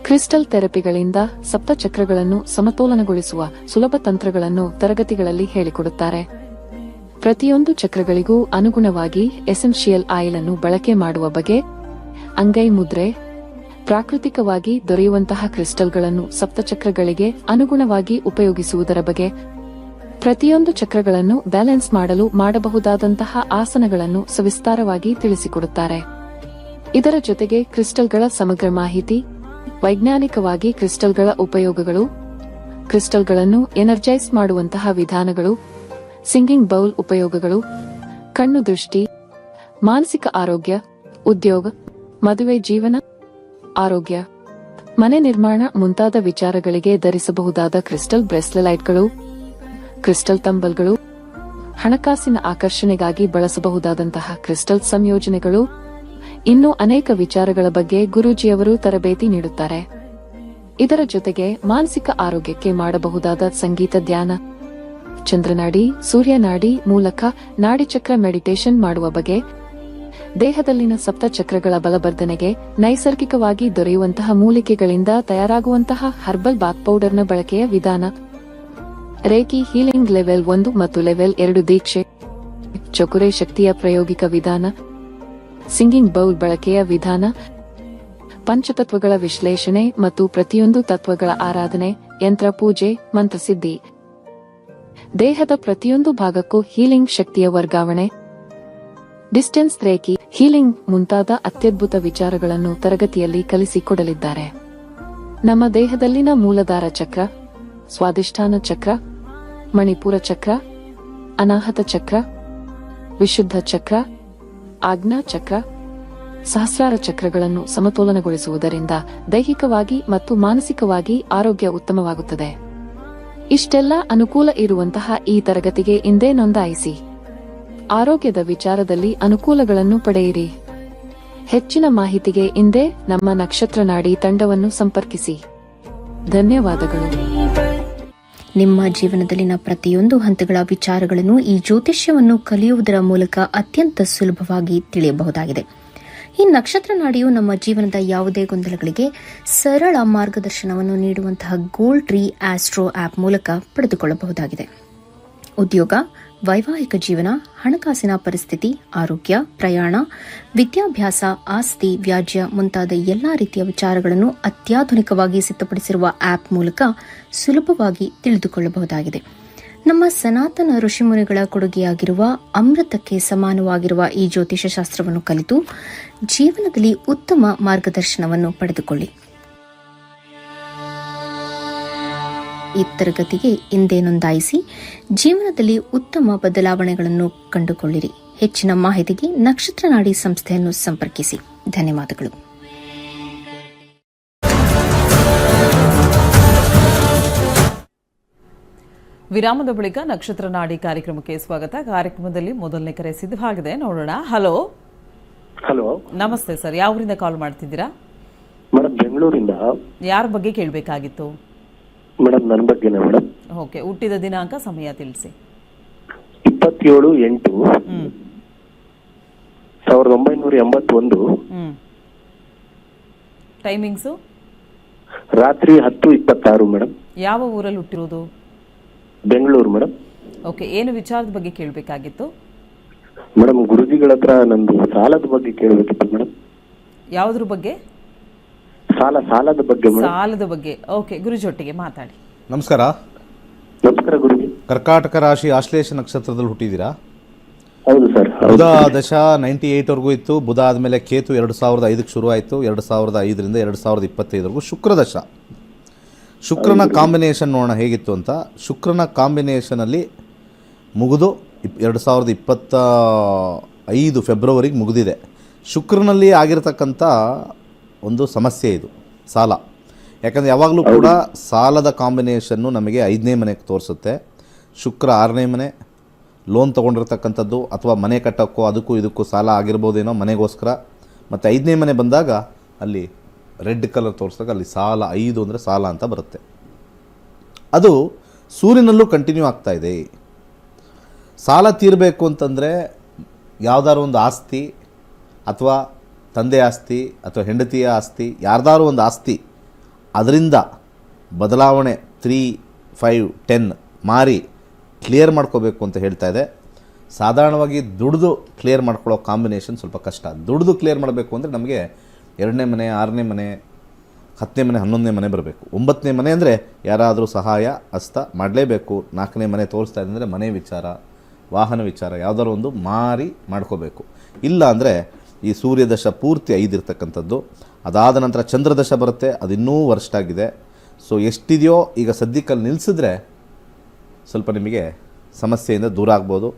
ಕ್ರಿಸ್ಟಲ್ ಥೆರಪಿಗಳಿಂದ ಸಪ್ತ ಚಕ್ರಗಳನ್ನು ಸಮತೋಲನಗೊಳಿಸುವ ಸುಲಭ ತಂತ್ರಗಳನ್ನು ತರಗತಿಗಳಲ್ಲಿ ಹೇಳಿಕೊಡುತ್ತಾರೆ. ಪ್ರತಿಯೊಂದು ಚಕ್ರಗಳಿಗೂ ಅನುಗುಣವಾಗಿ ಎಸೆನ್ಷಿಯಲ್ ಆಯಿಲ್ ಅನ್ನು ಬಳಕೆ ಮಾಡುವ ಬಗೆ, ಅಂಗೈ ಮುದ್ರೆ, ಪ್ರಾಕೃತಿಕವಾಗಿ ದೊರೆಯುವಂತಹ ಕ್ರಿಸ್ಟಲ್ಗಳನ್ನು ಸಪ್ತಚಕ್ರಗಳಿಗೆ ಅನುಗುಣವಾಗಿ ಉಪಯೋಗಿಸುವುದರ ಬಗ್ಗೆ, ಪ್ರತಿಯೊಂದು ಚಕ್ರಗಳನ್ನು ಬ್ಯಾಲೆನ್ಸ್ ಮಾಡಲು ಮಾಡಬಹುದಾದಂತಹ ಆಸನಗಳನ್ನು ಸವಿಸ್ತಾರವಾಗಿ ತಿಳಿಸಿಕೊಡುತ್ತಾರೆ. ಇದರ ಜೊತೆಗೆ ಕ್ರಿಸ್ಟಲ್ಗಳ ಸಮಗ್ರ ಮಾಹಿತಿ, ವೈಜ್ಞಾನಿಕವಾಗಿ ಕ್ರಿಸ್ಟಲ್ಗಳ ಉಪಯೋಗಗಳು, ಕ್ರಿಸ್ಟಲ್ಗಳನ್ನು ಎನರ್ಜೈಸ್ ಮಾಡುವಂತಹ ವಿಧಾನಗಳು, ಸಿಂಗಿಂಗ್ ಬೌಲ್ ಉಪಯೋಗಗಳು, ಕಣ್ಣು ದೃಷ್ಟಿ, ಮಾನಸಿಕ ಆರೋಗ್ಯ, ಉದ್ಯೋಗ, ಮದುವೆ ಜೀವನ, ಆರೋಗ್ಯ, ಮನೆ ನಿರ್ಮಾಣ ಮುಂತಾದ ವಿಚಾರಗಳಿಗೆ ಧರಿಸಬಹುದಾದ ಕ್ರಿಸ್ಟಲ್ ಬ್ರೆಸ್ಲೆಲೈಟ್ಗಳು, ಕ್ರಿಸ್ಟಲ್ ತಂಬಲ್ಗಳು, ಹಣಕಾಸಿನ ಆಕರ್ಷಣೆಗಾಗಿ ಬಳಸಬಹುದಾದಂತಹ ಕ್ರಿಸ್ಟಲ್ ಸಂಯೋಜನೆಗಳು, ಇನ್ನೂ ಅನೇಕ ವಿಚಾರಗಳ ಬಗ್ಗೆ ಗುರೂಜಿಯವರು ತರಬೇತಿ ನೀಡುತ್ತಾರೆ. ಇದರ ಜೊತೆಗೆ ಮಾನಸಿಕ ಆರೋಗ್ಯಕ್ಕೆ ಮಾಡಬಹುದಾದ ಸಂಗೀತ ಧ್ಯಾನ, ಚಂದ್ರನಾಡಿ, ಸೂರ್ಯನಾಡಿ ಮೂಲಕ ನಾಡಿಚಕ್ರ ಮೆಡಿಟೇಷನ್ ಮಾಡುವ ಬಗೆ, ದೇಹದಲ್ಲಿನ ಸಪ್ತ ಚಕ್ರಗಳ ಬಲವರ್ಧನೆಗೆ ನೈಸರ್ಗಿಕವಾಗಿ ದೊರೆಯುವಂತಹ ಮೂಲಿಕೆಗಳಿಂದ ತಯಾರಾಗುವಂತಹ ಹರ್ಬಲ್ ಬಾತ್ ಪೌಡರ್ನ ಬಳಕೆಯ ವಿಧಾನ, ರೇಕಿ ಹೀಲಿಂಗ್ ಲೆವೆಲ್ 1 ಮತ್ತು ಲೆವೆಲ್ 2 ದೀಕ್ಷೆ, ಚಕುರೆ ಶಕ್ತಿಯ ಪ್ರಾಯೋಗಿಕ ವಿಧಾನ, ಸಿಂಗಿಂಗ್ ಬೌಲ್ ಬಳಕೆಯ ವಿಧಾನ, ಪಂಚತತ್ವಗಳ ವಿಶ್ಲೇಷಣೆ ಮತ್ತು ಪ್ರತಿಯೊಂದು ತತ್ವಗಳ ಆರಾಧನೆ, ಯಂತ್ರ ಪೂಜೆ, ಮಂತ್ರಸಿದ್ಧಿ, ದೇಹದ ಪ್ರತಿಯೊಂದು ಭಾಗಕ್ಕೂ ಹೀಲಿಂಗ್ ಶಕ್ತಿಯ ವರ್ಗಾವಣೆ, ಡಿಸ್ಟೆನ್ಸ್ ರೇಖಿ ಹೀಲಿಂಗ್ ಮುಂತಾದ ಅತ್ಯದ್ಭುತ ವಿಚಾರಗಳನ್ನು ತರಗತಿಯಲ್ಲಿ ಕಲಿಸಿಕೊಡಲಿದ್ದಾರೆ. ನಮ್ಮ ದೇಹದಲ್ಲಿನ ಮೂಲಾಧಾರ ಚಕ್ರ, ಸ್ವಾದಿಷ್ಠಾನ ಚಕ್ರ, ಮಣಿಪುರ ಚಕ್ರ, ಅನಾಹತ ಚಕ್ರ, ವಿಶುದ್ಧ ಚಕ್ರ, ಆಜ್ಞಾ ಚಕ್ರ, ಸಹಸ್ರಾರ ಚಕ್ರಗಳನ್ನು ಸಮತೋಲನಗೊಳಿಸುವುದರಿಂದ ದೈಹಿಕವಾಗಿ ಮತ್ತು ಮಾನಸಿಕವಾಗಿ ಆರೋಗ್ಯ ಉತ್ತಮವಾಗುತ್ತದೆ. ಇಷ್ಟೆಲ್ಲ ಅನುಕೂಲ ಇರುವಂತಹ ಈ ತರಗತಿಗೆ ಇಂದೇ ನೋಂದಾಯಿಸಿ. ಆರೋಗ್ಯದ ವಿಚಾರದಲ್ಲಿ ಅನುಕೂಲಗಳನ್ನು ಪಡೆಯಿರಿ. ಹೆಚ್ಚಿನ ಮಾಹಿತಿಗೆ ಇಂದೇ ನಮ್ಮ ನಕ್ಷತ್ರ ನಾಡಿ ತಂಡವನ್ನು ಸಂಪರ್ಕಿಸಿ. ಧನ್ಯವಾದಗಳು. ನಿಮ್ಮ ಜೀವನದಲ್ಲಿನ ಪ್ರತಿಯೊಂದು ಹಂತಗಳ ವಿಚಾರಗಳನ್ನು ಈ ಜ್ಯೋತಿಷ್ಯವನ್ನು ಕಲಿಯುವುದರ ಮೂಲಕ ಅತ್ಯಂತ ಸುಲಭವಾಗಿ ತಿಳಿಯಬಹುದಾಗಿದೆ. ಈ ನಕ್ಷತ್ರ ನಾಡಿಯು ನಮ್ಮ ಜೀವನದ ಯಾವುದೇ ಗೊಂದಲಗಳಿಗೆ ಸರಳ ಮಾರ್ಗದರ್ಶನವನ್ನು ನೀಡುವಂತಹ ಗೋಲ್ಡ್ ಟ್ರೀ ಆಸ್ಟ್ರೋ ಆಪ್ ಮೂಲಕ ಪಡೆದುಕೊಳ್ಳಬಹುದಾಗಿದೆ. ಉದ್ಯೋಗ, ವೈವಾಹಿಕ ಜೀವನ, ಹಣಕಾಸಿನ ಪರಿಸ್ಥಿತಿ, ಆರೋಗ್ಯ, ಪ್ರಯಾಣ, ವಿದ್ಯಾಭ್ಯಾಸ, ಆಸ್ತಿ, ವ್ಯಾಜ್ಯ ಮುಂತಾದ ಎಲ್ಲಾ ರೀತಿಯ ವಿಚಾರಗಳನ್ನು ಅತ್ಯಾಧುನಿಕವಾಗಿ ಸಿದ್ಧಪಡಿಸಿರುವ ಆಪ್ ಮೂಲಕ ಸುಲಭವಾಗಿ ತಿಳಿದುಕೊಳ್ಳಬಹುದಾಗಿದೆ. ನಮ್ಮ ಸನಾತನ ಋಷಿಮುನಿಗಳ ಕೊಡುಗೆಯಾಗಿರುವ ಅಮೃತಕ್ಕೆ ಸಮಾನವಾಗಿರುವ ಈ ಜ್ಯೋತಿಷ ಶಾಸ್ತ್ರವನ್ನು ಕಲಿತು ಜೀವನದಲ್ಲಿ ಉತ್ತಮ ಮಾರ್ಗದರ್ಶನವನ್ನು ಪಡೆದುಕೊಳ್ಳಿ. ಈ ತರಗತಿಗೆ ಇಂದೇ ನೋಂದಾಯಿಸಿ ಜೀವನದಲ್ಲಿ ಉತ್ತಮ ಬದಲಾವಣೆಗಳನ್ನು ಕಂಡುಕೊಳ್ಳಿರಿ. ಹೆಚ್ಚಿನ ಮಾಹಿತಿಗೆ ನಕ್ಷತ್ರ ನಾಡಿ ಸಂಸ್ಥೆಯನ್ನು ಸಂಪರ್ಕಿಸಿ. ಧನ್ಯವಾದಗಳು. ವಿರಾಮದ ಬಳಿಕ ನಕ್ಷತ್ರ ನಾಡಿ ಕಾರ್ಯಕ್ರಮಕ್ಕೆ ಸ್ವಾಗತ. ಕಾರ್ಯಕ್ರಮದಲ್ಲಿ ಮೊದಲನೇ ಕರೆ ಸಿದ್ಧವಾಗಿದೆ, ನೋಡೋಣ. ಹಲೋ ಹಲೋ, ನಮಸ್ತೆ ಸರ್, ಯಾವೂರಿಂದ ಕಾಲ್ ಮಾಡ್ತಿದ್ದೀರಾ? ಮೇಡಮ್ ಬೆಂಗಳೂರಿಂದ. ಯಾರ ಬಗ್ಗೆ ಕೇಳಬೇಕಾಗಿತ್ತು? ಮೇಡಮ್ ನನ್ನ ಬಗ್ಗೆನೇ ಮೇಡಮ್. ಓಕೆ, ಹುಟ್ಟಿದ ದಿನಾಂಕ, ಸಮಯ ತಿಳಿಸಿ. 27/8/1981. ಟೈಮಿಂಗ್ಸು ರಾತ್ರಿ 10:26 ಮೇಡಮ್. ಯಾವ ಊರಲ್ಲಿ ಹುಟ್ಟಿರೋದು? ಬೆಂಗಳೂರು ಮೇಡಮ್. ಓಕೆ, ಏನು ವಿಚಾರದ ಬಗ್ಗೆ ಕೇಳಬೇಕಾಗಿತ್ತು? ಮೇಡಮ್ ಗುರುಜಿಗಳ ಹತ್ರ ನಂದು ಸಾಲದ ಬಗ್ಗೆ ಕೇಳಬೇಕಿತ್ತು ಮೇಡಮ್. ಯಾವುದ್ರ ಬಗ್ಗೆ? ಸಾಲದ ಬಗ್ಗೆ ಮೇಡಮ್. ಸಾಲದ ಬಗ್ಗೆ. ಓಕೆ, ಗುರುಜೊಟ್ಟಿಗೆ ಮಾತಾಡಿ. ನಮಸ್ಕಾರ. ನಮಸ್ಕಾರ ಗುರುಜಿ. ಕರ್ಕಾಟಕ ರಾಶಿ ಆಶ್ಲೇಷ ನಕ್ಷತ್ರದಲ್ಲಿ ಹುಟ್ಟಿದ್ದೀರಾ? ಹೌದು ಸರ್. ಬುಧ ದಶ 98ವರೆಗೂ ಇತ್ತು. ಬುಧ ಆದಮೇಲೆ ಕೇತು 2005ಕ್ಕೆ ಶುರು ಆಯಿತು. 2005ರಿಂದ 2025ವರೆಗೂ ಶುಕ್ರ ದಶ. ಶುಕ್ರನ ಕಾಂಬಿನೇಷನ್ ನೋಡೋಣ ಹೇಗಿತ್ತು ಅಂತ. ಶುಕ್ರನ ಕಾಂಬಿನೇಷನಲ್ಲಿ ಮುಗಿದು 2025 ಫೆಬ್ರವರಿಗೆ ಮುಗಿದಿದೆ. ಶುಕ್ರನಲ್ಲಿ ಆಗಿರತಕ್ಕಂಥ ಒಂದು ಸಮಸ್ಯೆ ಇದು, ಸಾಲ. ಯಾಕಂದರೆ ಯಾವಾಗಲೂ ಕೂಡ ಸಾಲದ ಕಾಂಬಿನೇಷನ್ನು ನಮಗೆ 5ನೇ ಮನೆಗೆ ತೋರಿಸುತ್ತೆ. ಶುಕ್ರ 6ನೇ ಮನೆ, ಲೋನ್ ತೊಗೊಂಡಿರ್ತಕ್ಕಂಥದ್ದು ಅಥವಾ ಮನೆ ಕಟ್ಟೋಕ್ಕೋ ಅದಕ್ಕೂ ಇದಕ್ಕೂ ಸಾಲ ಆಗಿರ್ಬೋದೇನೋ ಮನೆಗೋಸ್ಕರ. ಮತ್ತು 5ನೇ ಮನೆ ಬಂದಾಗ ಅಲ್ಲಿ ರೆಡ್ ಕಲರ್ ತೋರಿಸಿದಾಗ ಅಲ್ಲಿ ಸಾಲ, 5 ಅಂದರೆ ಸಾಲ ಅಂತ ಬರುತ್ತೆ. ಅದು ಸೂರ್ಯನಲ್ಲೂ ಕಂಟಿನ್ಯೂ ಆಗ್ತಾಯಿದೆ. ಸಾಲ ತೀರಬೇಕು ಅಂತಂದರೆ ಯಾವುದಾದ್ರು ಒಂದು ಆಸ್ತಿ ಅಥವಾ ತಂದೆ ಆಸ್ತಿ ಅಥವಾ ಹೆಂಡತಿಯ ಆಸ್ತಿ, ಯಾರ್ದಾರು ಒಂದು ಆಸ್ತಿ, ಅದರಿಂದ ಬದಲಾವಣೆ 3, 5, 10 ಮಾರಿ ಕ್ಲಿಯರ್ ಮಾಡ್ಕೋಬೇಕು ಅಂತ ಹೇಳ್ತಾ ಇದೆ. ಸಾಧಾರಣವಾಗಿ ದುಡಿದು ಕ್ಲಿಯರ್ ಮಾಡ್ಕೊಳ್ಳೋ ಕಾಂಬಿನೇಷನ್ ಸ್ವಲ್ಪ ಕಷ್ಟ. ದುಡಿದು ಕ್ಲಿಯರ್ ಮಾಡಬೇಕು ಅಂದರೆ ನಮಗೆ 2ನೇ ಮನೆ, 6ನೇ ಮನೆ, 10ನೇ ಮನೆ, 11ನೇ ಮನೆ ಬರಬೇಕು. 9ನೇ ಮನೆ ಅಂದರೆ ಯಾರಾದರೂ ಸಹಾಯ ಹಸ್ತ ಮಾಡಲೇಬೇಕು. 4ನೇ ಮನೆ ತೋರಿಸ್ತಾ ಇದೆ ಅಂದರೆ ಮನೆ ವಿಚಾರ, ವಾಹನ ವಿಚಾರ ಯಾವುದಾದ್ರು ಒಂದು ಮಾರಿ ಮಾಡ್ಕೋಬೇಕು. ಇಲ್ಲ ಅಂದರೆ ಈ ಸೂರ್ಯದಶ ಪೂರ್ತಿ 5 ಇರ್ತಕ್ಕಂಥದ್ದು. ಅದಾದ ನಂತರ ಚಂದ್ರದಶ ಬರುತ್ತೆ, ಅದು ಇನ್ನೂ ವರ್ಸ್ಟ್ ಆಗಿದೆ. ಸೊ ಎಷ್ಟಿದೆಯೋ ಈಗ ಸದ್ಯಕ್ಕಲ್ಲಿ ನಿಲ್ಲಿಸಿದ್ರೆ ಸ್ವಲ್ಪ ನಿಮಗೆ ಸಮಸ್ಯೆಯಿಂದ ದೂರ ಆಗ್ಬೋದು.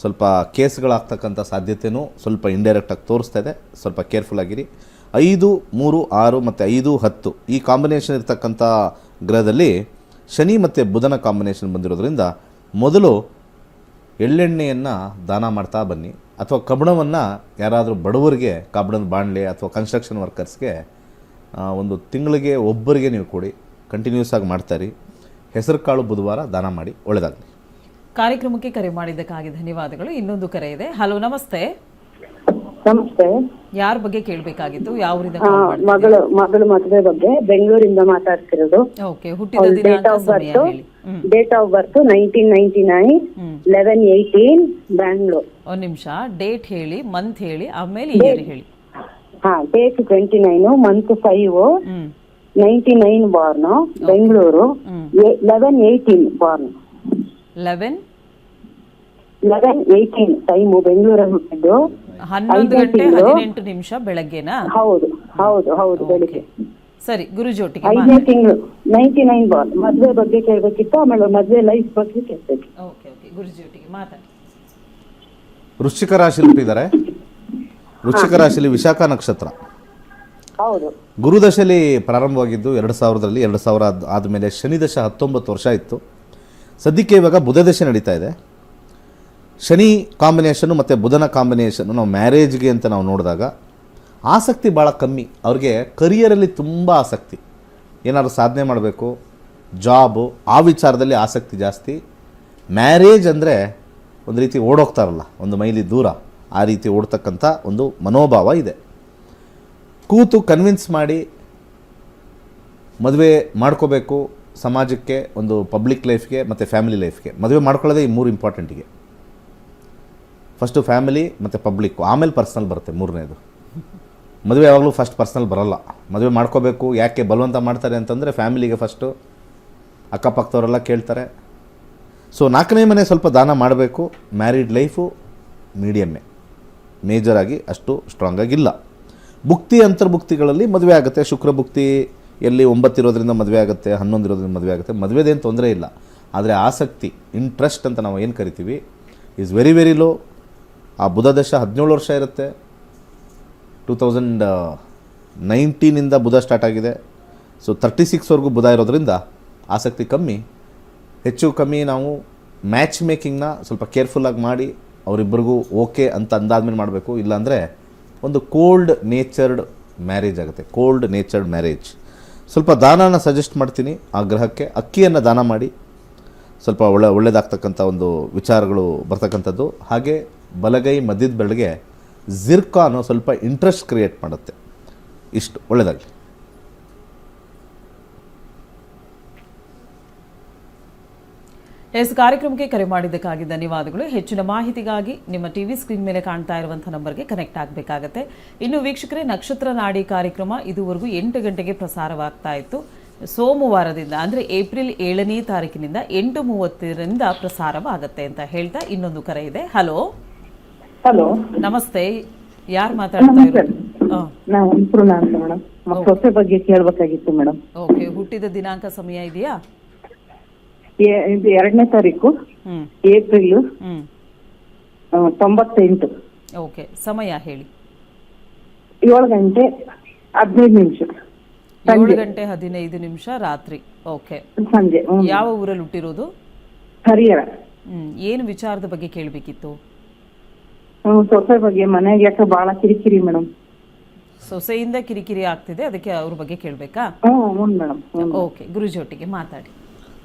ಸ್ವಲ್ಪ ಕೇಸ್ಗಳಾಗ್ತಕ್ಕಂಥ ಸಾಧ್ಯತೆಯೂ ಸ್ವಲ್ಪ ಇಂಡೈರೆಕ್ಟಾಗಿ ತೋರಿಸ್ತಾ ಇದೆ. ಸ್ವಲ್ಪ ಕೇರ್ಫುಲ್ಲಾಗಿರಿ. 5, 3, 6 ಮತ್ತು 5, 10 ಈ ಕಾಂಬಿನೇಷನ್ ಇರ್ತಕ್ಕಂಥ ಗ್ರಹದಲ್ಲಿ ಶನಿ ಮತ್ತು ಬುಧನ ಕಾಂಬಿನೇಷನ್ ಬಂದಿರೋದ್ರಿಂದ ಮೊದಲು ಎಳ್ಳೆಣ್ಣೆಯನ್ನು ದಾನ ಮಾಡ್ತಾ ಬನ್ನಿ, ಅಥವಾ ಕಬ್ಬಣವನ್ನು ಯಾರಾದರೂ ಬಡವರಿಗೆ ಕಬ್ಬಣದ ಬಾಣಲೆ ಅಥವಾ ಕನ್ಸ್ಟ್ರಕ್ಷನ್ ವರ್ಕರ್ಸ್ಗೆ ಒಂದು ತಿಂಗಳಿಗೆ ಒಬ್ಬರಿಗೆ ನೀವು ಕೊಡಿ, ಕಂಟಿನ್ಯೂಸ್ ಆಗಿ ಮಾಡ್ತಾರಿ. ಹೆಸರು ಕಾಳು ಬುಧವಾರ ದಾನ ಮಾಡಿ, ಒಳ್ಳೆಯದಾಗಲಿ. ಕಾರ್ಯಕ್ರಮಕ್ಕೆ ಕರೆ ಮಾಡಿದ್ದಕ್ಕಾಗಿ ಧನ್ಯವಾದಗಳು. ಇನ್ನೊಂದು ಕರೆ ಇದೆ. ಹಲೋ, ನಮಸ್ತೆ. ನಮಸ್ತೆ. ಯಾರ ಬಗ್ಗೆ ಕೇಳಬೇಕಾಗಿತ್ತು? ಯಾವ ಊರಿಂದ? ಮಗಳು ಮದುವೆ ಬಗ್ಗೆ ಬೆಂಗಳೂರಿಂದ ಮಾತಾಡ್ತಿರೋದು. ಓಕೆ, ಹುಟ್ಟಿದ ದಿನಾಂಕ, ಸಮಯ ಹೇಳಿ. Date of birth 1999, 11/18 Bangalore. ಒಂದು ನಿಮಿಷ, ಡೇಟ್ ಹೇಳಿ, ಮಂತ್ ಹೇಳಿ, ಆಮೇಲೆ ಇಯರ್ ಹೇಳಿ. Date 29, month 5, 99 Born, Bengaluru. 11/18 Born. 11/18 time, ಬೆಂಗಳೂರಲ್ಲಿ ಹುಟ್ಟಿದ್ದು. 11:18 ಬೆಳಗ್ಗೆನಾ? ಹೌದು ಹೌದು ಹೌದು, ಬೆಳಿಗ್ಗೆ. ಸರಿ, ಗುರುಜಿ ಒಟ್ಟಿಗೆ 5ನೇ ತಿಂಗಳು, 99 ಬಾರ್ನ್. ಮದ್ವೆ ಬಗ್ಗೆ ಕೇಳ್ಬೇಕಿತ್ತು, ಆಮೇಲೆ ಮದ್ವೆ ಲೈಫ್ ಬಗ್ಗೆ ಕೇಳ್ಬೇಕು. ಓಕೆ ಓಕೆ, ಗುರುಜಿ ಒಟ್ಟಿಗೆ ಮಾತಾಡಿ. ವೃಶ್ಚಿಕ ರಾಶಿಯಲ್ಲಿ ಹುಟ್ಟಿದ್ದಾರೆ. ವೃಶ್ಚಿಕ ರಾಶಿಯಲ್ಲಿ ವಿಶಾಖ ನಕ್ಷತ್ರ. ಹೌದು. ಗುರುದಶೆಯಲ್ಲಿ ಪ್ರಾರಂಭವಾಗಿದ್ದು 2000ರಲ್ಲಿ. 2000 ಆದಮೇಲೆ ಶನಿ ದಶ 19 ವರ್ಷ ಇತ್ತು. ಸದ್ಯಕ್ಕೆ ಇವಾಗ ಬುಧ ದಶೆ ನಡೀತಾ ಇದೆ. ಶನಿ ಕಾಂಬಿನೇಷನ್ನು ಮತ್ತು ಬುಧನ ಕಾಂಬಿನೇಷನ್ನು ನಾವು ಮ್ಯಾರೇಜ್ಗೆ ಅಂತ ನಾವು ನೋಡಿದಾಗ ಆಸಕ್ತಿ ಭಾಳ ಕಮ್ಮಿ. ಅವ್ರಿಗೆ ಕರಿಯರಲ್ಲಿ ತುಂಬ ಆಸಕ್ತಿ, ಏನಾದ್ರು ಸಾಧನೆ ಮಾಡಬೇಕು, ಜಾಬು, ಆ ವಿಚಾರದಲ್ಲಿ ಆಸಕ್ತಿ ಜಾಸ್ತಿ. ಮ್ಯಾರೇಜ್ ಅಂದರೆ ಒಂದು ರೀತಿ ಓಡೋಗ್ತಾರಲ್ಲ, ಒಂದು ಮೈಲಿ ದೂರ, ಆ ರೀತಿ ಓಡ್ತಕ್ಕಂಥ ಒಂದು ಮನೋಭಾವ ಇದೆ. ಕೂತು ಕನ್ವಿನ್ಸ್ ಮಾಡಿ ಮದುವೆ ಮಾಡ್ಕೋಬೇಕು, ಸಮಾಜಕ್ಕೆ, ಒಂದು ಪಬ್ಲಿಕ್ ಲೈಫ್ಗೆ ಮತ್ತು ಫ್ಯಾಮಿಲಿ ಲೈಫ್ಗೆ. ಮದುವೆ ಮಾಡ್ಕೊಳ್ಳೋದೇ ಈ 3 ಇಂಪಾರ್ಟೆಂಟಿಗೆ. ಫಸ್ಟು ಫ್ಯಾಮಿಲಿ ಮತ್ತು ಪಬ್ಲಿಕ್ಕು, ಆಮೇಲೆ ಪರ್ಸ್ನಲ್ ಬರುತ್ತೆ 3ನೇದು. ಮದುವೆ ಯಾವಾಗಲೂ ಫಸ್ಟ್ ಪರ್ಸ್ನಲ್ ಬರೋಲ್ಲ. ಮದುವೆ ಮಾಡ್ಕೋಬೇಕು, ಯಾಕೆ ಬಲವಂತ ಮಾಡ್ತಾರೆ ಅಂತಂದರೆ ಫ್ಯಾಮಿಲಿಗೆ ಫಸ್ಟು, ಅಕ್ಕಪಕ್ಕದವರೆಲ್ಲ ಕೇಳ್ತಾರೆ. ಸೊ 4ನೇ ಮನೆ ಸ್ವಲ್ಪ ದಾನ ಮಾಡಬೇಕು. ಮ್ಯಾರಿಡ್ ಲೈಫು ಮೀಡಿಯಮ್ಮೇ, ಮೇಜರಾಗಿ ಅಷ್ಟು ಸ್ಟ್ರಾಂಗಾಗಿಲ್ಲ. ಭುಕ್ತಿ ಅಂತರ್ಭುಕ್ತಿಗಳಲ್ಲಿ ಮದುವೆ ಆಗುತ್ತೆ. ಶುಕ್ರ ಭುಕ್ತಿ ಎಲ್ಲಿ 9 ಇರೋದ್ರಿಂದ ಮದುವೆ ಆಗುತ್ತೆ, 11 ಇರೋದ್ರಿಂದ ಮದುವೆ ಆಗುತ್ತೆ. ಮದುವೆದೇನು ತೊಂದರೆ ಇಲ್ಲ, ಆದರೆ ಆಸಕ್ತಿ, ಇಂಟ್ರೆಸ್ಟ್ ಅಂತ ನಾವು ಏನು ಕರಿತೀವಿ, ಈಸ್ ವೆರಿ ವೆರಿ ಲೋ. ಆ ಬುಧ ದಶ 17 ವರ್ಷ ಇರುತ್ತೆ. 2019 ಬುಧ ಸ್ಟಾರ್ಟ್ ಆಗಿದೆ. ಸೊ 36ವರೆಗೂ ಬುಧ ಇರೋದ್ರಿಂದ ಆಸಕ್ತಿ ಕಮ್ಮಿ. ಹೆಚ್ಚು ಕಮ್ಮಿ ನಾವು ಮ್ಯಾಚ್ ಮೇಕಿಂಗ್ನ ಸ್ವಲ್ಪ ಕೇರ್ಫುಲ್ಲಾಗಿ ಮಾಡಿ ಅವರಿಬ್ಬರಿಗೂ ಓಕೆ ಅಂತ ಅಂದಾದ್ಮೇಲೆ ಮಾಡಬೇಕು. ಇಲ್ಲಾಂದರೆ ಒಂದು ಕೋಲ್ಡ್ ನೇಚರ್ಡ್ ಮ್ಯಾರೇಜ್ ಆಗುತ್ತೆ. Cold natured marriage. ಸ್ವಲ್ಪ ದಾನನ ಸಜೆಸ್ಟ್ ಮಾಡ್ತೀನಿ. ಆ ಗ್ರಹಕ್ಕೆ ಅಕ್ಕಿಯನ್ನು ದಾನ ಮಾಡಿ, ಸ್ವಲ್ಪ ಒಳ್ಳೆಯದಾಗ್ತಕ್ಕಂಥ ಒಂದು ವಿಚಾರಗಳು ಬರ್ತಕ್ಕಂಥದ್ದು. ಹಾಗೆ ಬಲಗೈ ಮಧ್ಯದ ಬೆರಳಿಗೆ ಜಿರ್ಕಾನು ಸ್ವಲ್ಪ ಇಂಟ್ರೆಸ್ಟ್ ಕ್ರಿಯೇಟ್ ಮಾಡುತ್ತೆ. ಇಷ್ಟು ಒಳ್ಳೆಯದಾಗಲಿ. ಕಾರ್ಯಕ್ರಮಕ್ಕೆ ಕರೆ ಮಾಡಿದ್ದಕ್ಕಾಗಿ ಧನ್ಯವಾದಗಳು. ಹೆಚ್ಚಿನ ಮಾಹಿತಿಗಾಗಿ ನಿಮ್ಮ ಟಿವಿ ಸ್ಕ್ರೀನ್ ಮೇಲೆ ಕಾಣ್ತಾ ಇರುವಂತಹ ನಂಬರ್ಗೆ ಕನೆಕ್ಟ್ ಆಗಬೇಕಾಗತ್ತೆ. ಇನ್ನು ವೀಕ್ಷಕರೇ, ನಕ್ಷತ್ರ ನಾಡಿ ಕಾರ್ಯಕ್ರಮ ಇದುವರೆಗೂ 8 ಗಂಟೆಗೆ ಪ್ರಸಾರವಾಗ್ತಾ ಇತ್ತು. ಸೋಮವಾರದಿಂದ ಅಂದರೆ ಏಪ್ರಿಲ್ 7ನೇ ತಾರೀಕಿನಿಂದ 8:30ರಿಂದ ಪ್ರಸಾರವಾಗುತ್ತೆ ಅಂತ ಹೇಳ್ತಾ ಇನ್ನೊಂದು ಕರೆ ಇದೆ. ಹಲೋ ಹಲೋ, ನಮಸ್ತೆ. ಯಾರು ಮಾತಾಡ್ತಾ ಇರೋದು? ನಾವು ಅನ್ಪೂರ್ಣ ಅಂತ ಮೇಡಮ್. ಸೊಸೆ ಬಗ್ಗೆ ಕೇಳಬೇಕಾಗಿತ್ತು ಮೇಡಮ್. ಓಕೆ, ಹುಟ್ಟಿದ ದಿನಾಂಕ, ಸಮಯ ಇದೆಯಾ? 2ನೇ ತಾರೀಕು ಏಪ್ರಿಲ್ 98. ಓಕೆ, ಸಮಯ ಹೇಳಿ. 7:15. 7:15 ರಾತ್ರಿ. ಓಕೆ, ಸಂಜೆ. ಯಾವ ಊರಲ್ಲಿ ಹುಟ್ಟಿರೋದು? ಹರಿಹರ. ಏನು ವಿಚಾರದ ಬಗ್ಗೆ ಕೇಳಬೇಕಿತ್ತು? ಸೊಸೆ ಬಗ್ಗೆ. ಮನೆಗೆ ಯಾಕೆ ಬಹಳ ಕಿರಿಕಿರಿ ಮೇಡಮ್. ಸೊಸೆಯಿಂದ ಕಿರಿಕಿರಿ ಆಗ್ತಿದೆ, ಅದಕ್ಕೆ ಅವ್ರ ಬಗ್ಗೆ ಕೇಳಬೇಕಾ? ಹ್ಞೂ ಮೇಡಮ್. ಓಕೆ, ಗುರುಜಿ ಒಟ್ಟಿಗೆ ಮಾತಾಡಿ.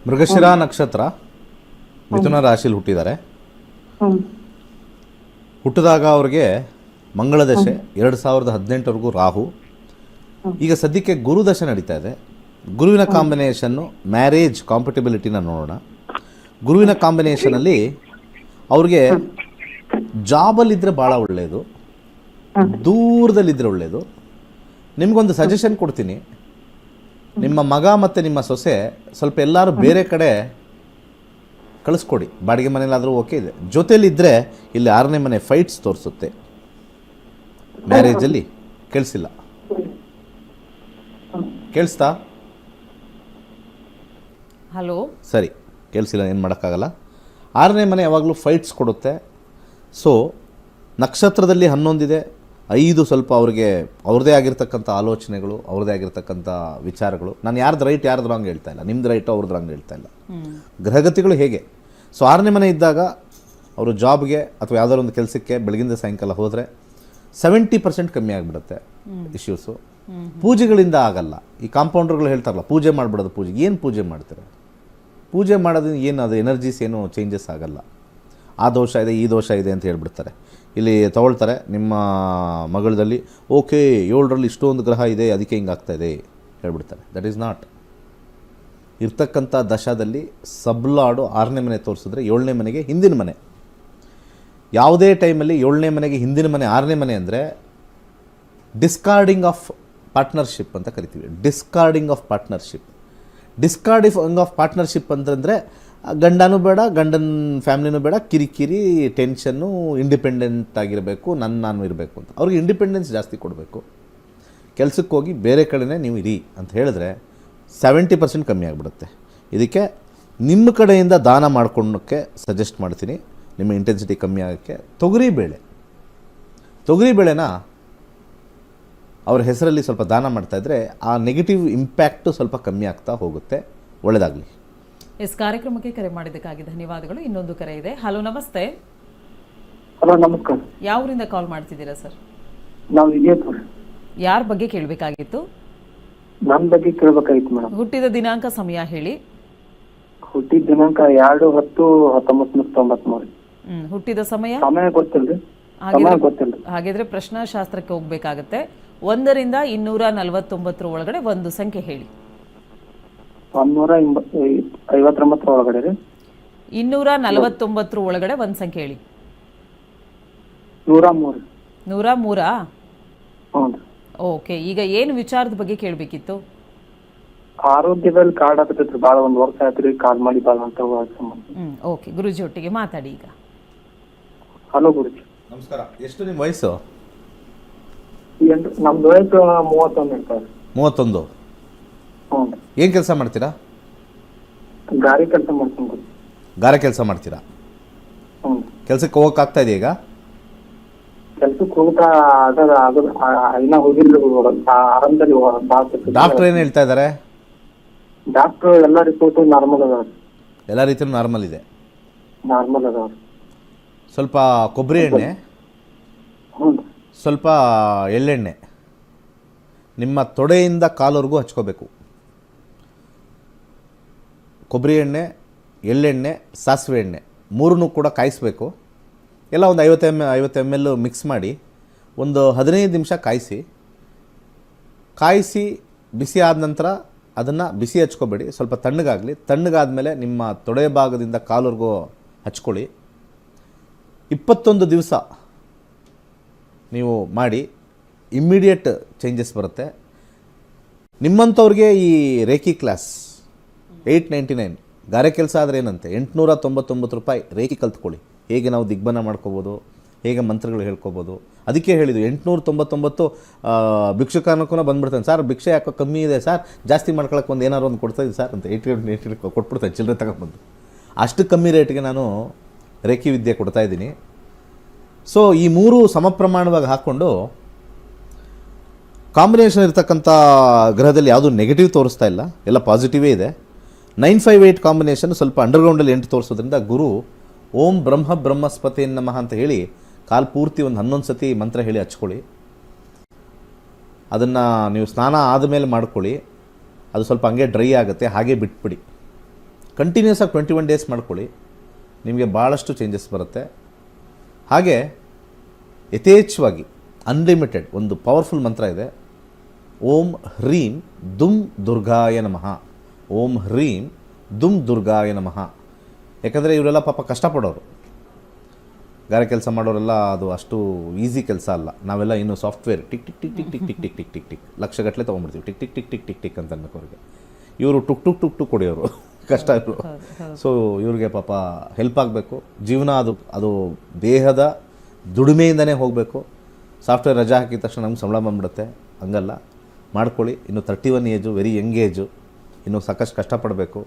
ಮೃಗಶಿರ ನಕ್ಷತ್ರ, ಮಿಥುನ ರಾಶಿಯಲ್ಲಿ ಹುಟ್ಟಿದ್ದಾರೆ. ಹುಟ್ಟಿದಾಗ ಅವ್ರಿಗೆ ಮಂಗಳ ದಶೆ 2018ವರೆಗೂ ರಾಹು. ಈಗ ಸದ್ಯಕ್ಕೆ ಗುರು ದಶೆ ನಡೀತಾ ಇದೆ. ಗುರುವಿನ ಕಾಂಬಿನೇಷನ್ನು ಮ್ಯಾರೇಜ್ ಕಾಂಪಟಿಬಿಲಿಟಿನ ನೋಡೋಣ. ಗುರುವಿನ ಕಾಂಬಿನೇಷನಲ್ಲಿ ಅವ್ರಿಗೆ ಜಾಬಲ್ಲಿದ್ದರೆ ಭಾಳ ಒಳ್ಳೆಯದು, ದೂರದಲ್ಲಿದ್ದರೆ ಒಳ್ಳೆಯದು. ನಿಮಗೊಂದು ಸಜೆಷನ್ ಕೊಡ್ತೀನಿ. ನಿಮ್ಮ ಮಗ ಮತ್ತು ನಿಮ್ಮ ಸೊಸೆ ಸ್ವಲ್ಪ ಎಲ್ಲರೂ ಬೇರೆ ಕಡೆ ಕಳಿಸ್ಕೊಡಿ. ಬಾಡಿಗೆ ಮನೇಲಾದರೂ ಓಕೆ ಇದೆ. ಜೊತೆಯಲ್ಲಿದ್ದರೆ ಇಲ್ಲಿ 6ನೇ ಮನೆ ಫೈಟ್ಸ್ ತೋರಿಸುತ್ತೆ. ಮ್ಯಾರೇಜಲ್ಲಿ ಕೇಳಿಸಿಲ್ಲ, ಕೇಳಿಸ್ತಾ? ಹಲೋ, ಸರಿ, ಕೇಳಿಸಿಲ್ಲ, ಏನು ಮಾಡೋಕ್ಕಾಗಲ್ಲ. 6ನೇ ಮನೆ ಯಾವಾಗಲೂ ಫೈಟ್ಸ್ ಕೊಡುತ್ತೆ. ಸೊ ನಕ್ಷತ್ರದಲ್ಲಿ 11 ಇದೆ. 5 ಸ್ವಲ್ಪ ಅವ್ರಿಗೆ ಅವ್ರದ್ದೇ ಆಗಿರ್ತಕ್ಕಂಥ ಆಲೋಚನೆಗಳು, ಅವ್ರದ್ದೇ ಆಗಿರ್ತಕ್ಕಂಥ ವಿಚಾರಗಳು. ನಾನು ಯಾರ್ದು ರೈಟ್ ಯಾರ್ದು ರಾಂಗ್ ಹೇಳ್ತಾ ಇಲ್ಲ, ನಿಮ್ದು ರೈಟು ಅವ್ರದ್ದು ರಾಂಗ್ ಹೇಳ್ತಾ ಇಲ್ಲ. ಗ್ರಹಗತಿಗಳು ಹೇಗೆ. ಸೊ 6ನೇ ಮನೆ ಇದ್ದಾಗ ಅವರು ಜಾಬ್ಗೆ ಅಥವಾ ಯಾವುದಾದ್ರು ಒಂದು ಕೆಲಸಕ್ಕೆ ಬೆಳಗಿಂದ ಸಾಯಂಕಾಲ ಹೋದರೆ 70% ಕಮ್ಮಿ ಆಗಿಬಿಡುತ್ತೆ ಇಶ್ಯೂಸು. ಪೂಜೆಗಳಿಂದ ಆಗಲ್ಲ. ಈ ಕಾಂಪೌಂಡರ್ಗಳು ಹೇಳ್ತಾರಲ್ಲ ಪೂಜೆ ಮಾಡಿಬಿಡೋದು, ಏನು ಪೂಜೆ ಮಾಡ್ತಾರೆ? ಪೂಜೆ ಮಾಡೋದ್ರಿಂದ ಏನು ಅದು ಎನರ್ಜೀಸ್ ಏನು ಚೇಂಜಸ್ ಆಗಲ್ಲ. ಆ ದೋಷ ಇದೆ, ಈ ದೋಷ ಇದೆ ಅಂತ ಹೇಳ್ಬಿಡ್ತಾರೆ. ಇಲ್ಲಿ ತಗೊಳ್ತಾರೆ ನಿಮ್ಮ ಮಗಳದಲ್ಲಿ, ಓಕೆ 7ರಲ್ಲಿ ಇಷ್ಟೊಂದು ಗ್ರಹ ಇದೆ ಅದಕ್ಕೆ ಹಿಂಗಾಗ್ತಾ ಇದೆ ಹೇಳ್ಬಿಡ್ತಾರೆ. That is not. ಇರ್ತಕ್ಕಂಥ ದಶದಲ್ಲಿ ಸಬ್ಲಾಡು 6ನೇ ಮನೆ ತೋರಿಸಿದ್ರೆ 7ನೇ ಮನೆಗೆ ಹಿಂದಿನ ಮನೆ. ಯಾವುದೇ ಟೈಮಲ್ಲಿ 7ನೇ ಮನೆಗೆ ಹಿಂದಿನ ಮನೆ 6ನೇ ಮನೆ ಅಂದರೆ ಡಿಸ್ಕಾರ್ಡಿಂಗ್ ಆಫ್ ಪಾರ್ಟ್ನರ್ಶಿಪ್ ಅಂತ ಕರಿತೀವಿ. ಡಿಸ್ಕಾರ್ಡಿಂಗ್ ಆಫ್ ಪಾರ್ಟ್ನರ್ಶಿಪ್ ಅಂತಂದರೆ ಗಂಡನೂ ಬೇಡ, ಗಂಡನ ಫ್ಯಾಮ್ಲಿನೂ ಬೇಡ, ಕಿರಿಕಿರಿ, ಟೆನ್ಷನ್ನು, ಇಂಡಿಪೆಂಡೆಂಟ್ ಆಗಿರಬೇಕು, ನಾನು ಇರಬೇಕು ಅಂತ. ಅವ್ರಿಗೆ ಇಂಡಿಪೆಂಡೆನ್ಸ್ ಜಾಸ್ತಿ ಕೊಡಬೇಕು. ಕೆಲಸಕ್ಕೆ ಹೋಗಿ ಬೇರೆ ಕಡೆನೇ ನೀವು ಇರಿ ಅಂತ ಹೇಳಿದ್ರೆ 70% ಕಮ್ಮಿ ಆಗಿಬಿಡುತ್ತೆ. ಇದಕ್ಕೆ ನಿಮ್ಮ ಕಡೆಯಿಂದ ದಾನ ಮಾಡ್ಕೊಳ್ಳೋಕ್ಕೆ ಸಜೆಸ್ಟ್ ಮಾಡ್ತೀನಿ. ನಿಮ್ಮ ಇಂಟೆನ್ಸಿಟಿ ಕಮ್ಮಿ ಆಗೋಕ್ಕೆ ತೊಗರಿಬೇಳೆನ ಅವ್ರ ಹೆಸರಲ್ಲಿ ಸ್ವಲ್ಪ ದಾನ ಮಾಡ್ತಾಯಿದ್ರೆ ಆ ನೆಗೆಟಿವ್ ಇಂಪ್ಯಾಕ್ಟು ಸ್ವಲ್ಪ ಕಮ್ಮಿ ಆಗ್ತಾ ಹೋಗುತ್ತೆ. ಒಳ್ಳೆಯದಾಗಲಿ. ಕಾರ್ಯಕ್ರಮಕ್ಕೆ ಕರೆ ಮಾಡಿದ್ದಕ್ಕಾಗಿ ಧನ್ಯವಾದಗಳು. ಇನ್ನೊಂದು ಕರೆ ಇದೆ. ಹಲೋ, ನಮಸ್ತೆ. ಹಲೋ, ನಮಸ್ಕಾರ. ಯಾವ ಊರಿಂದ ಕಾಲ್ ಮಾಡ್ತಿದ್ದೀರಾ ಸರ್? ನಾವು ವಿಜಯಪುರ. ಯಾರ ಬಗ್ಗೆ ಕೇಳಬೇಕಾಗಿತ್ತು? ನನ್ನ ಬಗ್ಗೆ ಕೇಳ್ಬೇಕಾಗಿತ್ತು ಮೇಡಮ್. ಹುಟ್ಟಿದ ದಿನಾಂಕ, ಸಮಯ ಹೇಳಿ. ಹುಟ್ಟಿದ ದಿನಾಂಕ 2/10/1993. ಹುಟ್ಟಿದ ಸಮಯ ಗೊತ್ತಿಲ್ರಿ. ಹಾಗಿದ್ರೆ ಪ್ರಶ್ನಾಶಾಸ್ತ್ರಕ್ಕೆ ಹೋಗ್ಬೇಕಾಗತ್ತೆ. 1ರಿಂದ 249 ಒಳಗಡೆ ಒಂದು ಸಂಖ್ಯೆ ಹೇಳಿ. 159 ಒಳಗಡೆ ರೀ. 249 ಒಳಗಡೆ ಒಂದು ಸಂಖ್ಯೆ ಹೇಳಿ. 103. 103? ಹ್ಞೂ. ಓಕೆ, ಈಗ ಏನು ವಿಚಾರದ ಬಗ್ಗೆ ಕೇಳಬೇಕಿತ್ತು? ಆರೋಗ್ಯದಲ್ಲಿ ಕಾರ್ಡ್ ಆಗತೈತ್ರಿ. ಭಾಳ 1 ವರ್ಷ ಆಯ್ತ್ರಿ ಕಾಲ್ ಮಾಡಿ ಭಾಳ ಅಂತ. ಓಕೆ, ಗುರುಜಿ ಒಟ್ಟಿಗೆ ಮಾತಾಡಿ ಈಗ. ಹಲೋ ಗುರುಜಿ. ನಮಸ್ಕಾರ. ಎಷ್ಟು ನಿಮ್ಮ ವಯಸ್ಸು? ನಮ್ದು ವಯಸ್ಸು 31 ಇರ್ತಾರೆ. 31. ಹ್ಞೂ. ಏನು ಕೆಲಸ ಮಾಡ್ತೀರಾ? ಗಾರಿ ಕೆಲಸ ಮಾಡ್ತೀನಿ ಗುರುಜಿ. ಗಾರೆ ಕೆಲಸ ಮಾಡ್ತೀರಾ? ಹ್ಞೂ. ಕೆಲಸಕ್ಕೆ ಹೋಗೋಕ್ಕಾಗ್ತಾ ಇದೆಯಾ ಈಗ? ಕೆಲ್ಸಕ್ಕೆ ಹೋಗ್ತಾ ಇನ್ನ ಹೋಗಿರ್ಲಿ, ಆರಂಭದಲ್ಲಿ ಡಾಕ್ಟರ್ ಏನು ಹೇಳ್ತಾ ಇದ್ದಾರೆ? ಡಾಕ್ಟರ್ ಎಲ್ಲ ರಿಪೋರ್ಟು ನಾರ್ಮಲ್ ಅದಾವ. ಎಲ್ಲ ರೀತಿಯೂ ನಾರ್ಮಲ್ ಇದೆ. ನಾರ್ಮಲ್ ಅದಾವ. ಸ್ವಲ್ಪ ಕೊಬ್ಬರಿ ಎಣ್ಣೆ, ಹ್ಞೂ, ಸ್ವಲ್ಪ ಎಳ್ಳೆಣ್ಣೆ ನಿಮ್ಮ ತೊಡೆಯಿಂದ ಕಾಲವರೆಗೂ ಹಚ್ಕೋಬೇಕು. ಕೊಬ್ಬರಿ ಎಣ್ಣೆ, ಎಳ್ಳೆಣ್ಣೆ, ಸಾಸಿವೆ ಎಣ್ಣೆ 3 ಕೂಡ ಕಾಯಿಸಬೇಕು. ಎಲ್ಲ ಒಂದು 50 ml ಮಿಕ್ಸ್ ಮಾಡಿ ಒಂದು 15 ನಿಮಿಷ ಕಾಯಿಸಿ ಬಿಸಿ ಆದ ನಂತರ ಅದನ್ನು ಬಿಸಿ ಹಚ್ಕೋಬೇಡಿ, ಸ್ವಲ್ಪ ತಣ್ಣಗಾಗಲಿ. ತಣ್ಣಗಾದ್ಮೇಲೆ ನಿಮ್ಮ ತೊಡೆ ಭಾಗದಿಂದ ಕಾಲವರೆಗೂ ಹಚ್ಕೊಳ್ಳಿ. 21 ದಿವಸ ನೀವು ಮಾಡಿ, ಇಮ್ಮಿಡಿಯೇಟ್ ಚೇಂಜಸ್ ಬರುತ್ತೆ. ನಿಮ್ಮಂಥವ್ರಿಗೆ ಈ ರೇಖಿ ಕ್ಲಾಸ್ 899 ಗಾರೆ ಕೆಲಸ ಆದರೆ ಏನಂತೆ 899 ರೂಪಾಯಿ ರೇಖಿ ಕಲ್ತ್ಕೊಳ್ಳಿ. ಹೇಗೆ ನಾವು ದಿಗ್ಬಂಧನ ಮಾಡ್ಕೋಬೋದು, ಹೇಗೆ ಮಂತ್ರಗಳು ಹೇಳ್ಕೊಬೋದು. ಅದಕ್ಕೆ ಹೇಳಿದ್ದು 899 ಭಿಕ್ಷುಕನಕ್ಕೂ ಬಂದುಬಿಡ್ತಾನೆ. ಸರ್ ಭಿಕ್ಷೆ ಯಾಕೋ ಕಮ್ಮಿ ಇದೆ ಸರ್, ಜಾಸ್ತಿ ಮಾಡ್ಕೊಳಕ್ಕೆ ಒಂದು ಏನಾರು ಒಂದು ಕೊಡ್ತಾಯಿದ್ದೀನಿ ಸರ್ ಅಂತ 8 ಕೊಟ್ಬಿಡ್ತಾನೆ ಚಿಲ್ಲರೆ ತಗೊಂಡ್ಬಂದು. ಅಷ್ಟು ಕಮ್ಮಿ ರೇಟ್ಗೆ ನಾನು ರೇಖಿ ವಿದ್ಯೆ ಕೊಡ್ತಾಯಿದ್ದೀನಿ. ಸೊ ಈ 3 ಸಮ ಪ್ರಮಾಣವಾಗಿ ಹಾಕ್ಕೊಂಡು ಕಾಂಬಿನೇಷನ್ ಇರ್ತಕ್ಕಂಥ ಗ್ರಹದಲ್ಲಿ ಯಾವುದೂ ನೆಗೆಟಿವ್ ತೋರಿಸ್ತಾ ಇಲ್ಲ, ಎಲ್ಲ ಪಾಸಿಟಿವೇ ಇದೆ. 958 ಕಾಂಬಿನೇಷನ್ ಸ್ವಲ್ಪ ಅಂಡರ್ಗ್ರೌಂಡಲ್ಲಿ 8 ತೋರಿಸೋದ್ರಿಂದ ಗುರು ಓಂ ಬ್ರಹ್ಮಸ್ಪತಿ ನಮಃ ಅಂತ ಹೇಳಿ ಕಾಲು ಪೂರ್ತಿ ಒಂದು 11 ಸತಿ ಮಂತ್ರ ಹೇಳಿ ಹಚ್ಕೊಳ್ಳಿ. ಅದನ್ನು ನೀವು ಸ್ನಾನ ಆದಮೇಲೆ ಮಾಡ್ಕೊಳ್ಳಿ. ಅದು ಸ್ವಲ್ಪ ಹಂಗೆ ಡ್ರೈ ಆಗುತ್ತೆ, ಹಾಗೆ ಬಿಟ್ಬಿಡಿ. ಕಂಟಿನ್ಯೂಸ್ ಆಗಿ 21 ಡೇಸ್ ಮಾಡ್ಕೊಳ್ಳಿ, ನಿಮಗೆ ಭಾಳಷ್ಟು ಚೇಂಜಸ್ ಬರುತ್ತೆ. ಹಾಗೆ ಯಥೇಚ್ಛವಾಗಿ ಅನ್ಲಿಮಿಟೆಡ್ ಒಂದು ಪವರ್ಫುಲ್ ಮಂತ್ರ ಇದೆ. ಓಂ ಹ್ರೀಂ ದುಮ್ ದುರ್ಗಾಯ ನಮಃ. ಓಂ ಹ್ರೀಂ ದುಮ್ ದುರ್ಗಾಯ ನಮಃ. ಯಾಕಂದರೆ ಇವರೆಲ್ಲ ಪಾಪ ಕಷ್ಟಪಡೋರು, ಗಾರೆ ಕೆಲಸ ಮಾಡೋರೆಲ್ಲ. ಅದು ಅಷ್ಟು ಈಸಿ ಕೆಲಸ ಅಲ್ಲ. ನಾವೆಲ್ಲ ಇನ್ನು software tick tick tick tick tick tick tick tick tick tick ಲಕ್ಷಗಟ್ಟಲೆ ತೊಗೊಂಡ್ಬಿಡ್ತೀವಿ. Tick tick tick tick tick tick ಅಂತ ಅನ್ಬೇಕು ಅವ್ರಿಗೆ. ಇವರು ಟುಕ್ ಟುಕ್ ಟುಕ್ ಟುಕ್ ಹೊಡೆಯೋರು, ಕಷ್ಟ ಇವರು. ಸೊ ಇವ್ರಿಗೆ ಪಾಪ ಹೆಲ್ಪ್ ಆಗಬೇಕು. ಜೀವನ ಅದು ದೇಹದ ದುಡಿಮೆಯಿಂದನೇ ಹೋಗಬೇಕು. ಸಾಫ್ಟ್ವೇರ್ ರಜಾ ಹಾಕಿದ ತಕ್ಷಣ ನಮ್ಗೆ ಸಂಬಳ ಬಂದ್ಬಿಡುತ್ತೆ, ಹಂಗಲ್ಲ. ಮಾಡ್ಕೊಳ್ಳಿ. ಇನ್ನು 31 ಏಜು, ವೆರಿ ಯಂಗ್ ಏಜು, ಇನ್ನೂ ಸಾಕಷ್ಟು ಕಷ್ಟಪಡಬೇಕು.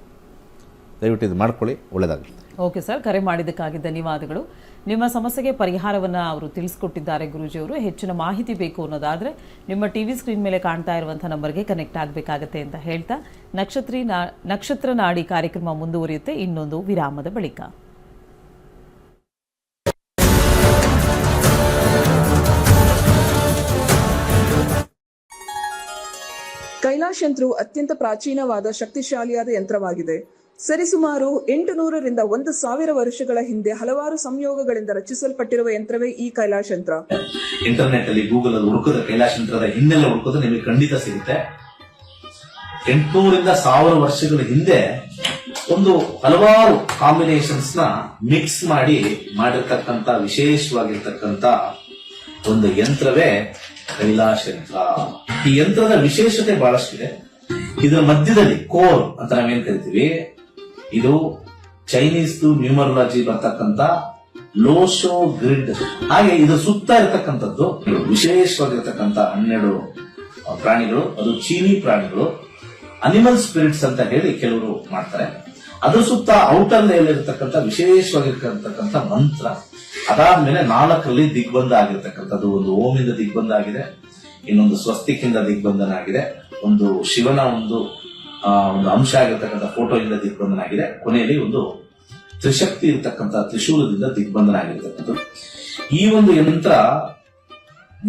ದಯವಿಟ್ಟು ಇದು ಮಾಡ್ಕೊಳ್ಳಿ, ಒಳ್ಳೆಯದಾಗಲಿ. ಓಕೆ ಸರ್, ಕರೆ ಮಾಡಿದ್ದಕ್ಕಾಗಿ ಧನ್ಯವಾದಗಳು. ನಿಮ್ಮ ಸಮಸ್ಯೆಗೆ ಪರಿಹಾರವನ್ನು ಅವರು ತಿಳಿಸ್ಕೊಟ್ಟಿದ್ದಾರೆ ಗುರೂಜಿಯವರು. ಹೆಚ್ಚಿನ ಮಾಹಿತಿ ಬೇಕು ಅನ್ನೋದಾದರೆ ನಿಮ್ಮ ಟಿವಿ ಸ್ಕ್ರೀನ್ ಮೇಲೆ ಕಾಣ್ತಾ ಇರುವಂಥ ನಂಬರ್ಗೆ ಕನೆಕ್ಟ್ ಆಗಬೇಕಾಗತ್ತೆ ಅಂತ ಹೇಳ್ತಾ ನಕ್ಷತ್ರ ನಾಡಿ ಕಾರ್ಯಕ್ರಮ ಮುಂದುವರಿಯುತ್ತೆ ಇನ್ನೊಂದು ವಿರಾಮದ ಬಳಿಕ. ಕೈಲಾಶ್ ಯಂತ್ರವು ಅತ್ಯಂತ ಪ್ರಾಚೀನವಾದ ಶಕ್ತಿಶಾಲಿಯಾದ ಯಂತ್ರವಾಗಿದೆ. ಸರಿಸುಮಾರು 800ರಿಂದ 1000 ವರ್ಷಗಳ ಹಿಂದೆ ಹಲವಾರು ಸಂಯೋಗಗಳಿಂದ ರಚಿಸಲ್ಪಟ್ಟಿರುವ ಯಂತ್ರವೇ ಈ ಕೈಲಾಶ್ ಯಂತ್ರ. ಇಂಟರ್ನೆಟ್ ಅಲ್ಲಿ ಗೂಗಲ್ ಅಲ್ಲಿ ಹುಡುಕಿದ್ರೆ ಕೈಲಾಶ್ ಯಂತ್ರದ ಹಿನ್ನೆಲೆ ಹುಡುಕಿದ್ರೆ ನಿಮಗೆ ಖಂಡಿತ ಸಿಗುತ್ತೆ. 800ರಿಂದ 1000 ವರ್ಷಗಳ ಹಿಂದೆ ಒಂದು ಹಲವಾರು ಕಾಂಬಿನೇಷನ್ಸ್ ನ ಮಿಕ್ಸ್ ಮಾಡಿರ್ತಕ್ಕಂಥ ವಿಶೇಷವಾಗಿರ್ತಕ್ಕಂಥ ಒಂದು ಯಂತ್ರವೇ ಕೈಲಾಶ್ ಯಂತ್ರ. ಈ ಯಂತ್ರದ ವಿಶೇಷತೆ ಬಹಳಷ್ಟಿದೆ. ಇದರ ಮಧ್ಯದಲ್ಲಿ ಕೋರ್ ಅಂತ ನಾವೇನ್ ಕರಿತೀವಿ, ಇದು ಚೈನೀಸ್ ನ್ಯೂಮರಾಲಜಿ ಬರ್ತಕ್ಕಂಥ ಲೋಶೋ ಗ್ರಿಡ್. ಹಾಗೆ ಇದು ಸುತ್ತ ಇರತಕ್ಕಂಥದ್ದು ವಿಶೇಷವಾಗಿರ್ತಕ್ಕಂಥ 12 ಪ್ರಾಣಿಗಳು, ಅದು ಚೀನಿ ಪ್ರಾಣಿಗಳು, ಅನಿಮಲ್ ಸ್ಪಿರಿಟ್ಸ್ ಅಂತ ಹೇಳಿ ಕೆಲವರು ಮಾಡ್ತಾರೆ. ಅದ್ರ ಸುತ್ತ ಔಟರ್ ಲೇಯರ್ ಇರತಕ್ಕಂಥ ವಿಶೇಷವಾಗಿರ್ತಕ್ಕಂಥ ಮಂತ್ರ. ಅದಾದ್ಮೇಲೆ 4ರಲ್ಲಿ ದಿಗ್ಬಂಧ ಆಗಿರ್ತಕ್ಕಂಥದ್ದು. ಒಂದು ಓಮಿಂದ ದಿಗ್ಬಂಧ ಆಗಿದೆ, ಇನ್ನೊಂದು ಸ್ವಸ್ತಿಕಿಂದ ದಿಗ್ಬಂಧನ ಆಗಿದೆ, ಒಂದು ಶಿವನ ಒಂದು ಅಂಶ ಆಗಿರ್ತಕ್ಕಂಥ ಫೋಟೋ ಇಂದ ದಿಗ್ಬಂಧನ ಆಗಿದೆ, ಕೊನೆಯಲ್ಲಿ ಒಂದು ತ್ರಿಶಕ್ತಿ ಇರತಕ್ಕಂಥ ತ್ರಿಶೂಲದಿಂದ ದಿಗ್ಬಂಧನ ಆಗಿರ್ತಕ್ಕಂಥದ್ದು. ಈ ಒಂದು ಯಂತ್ರ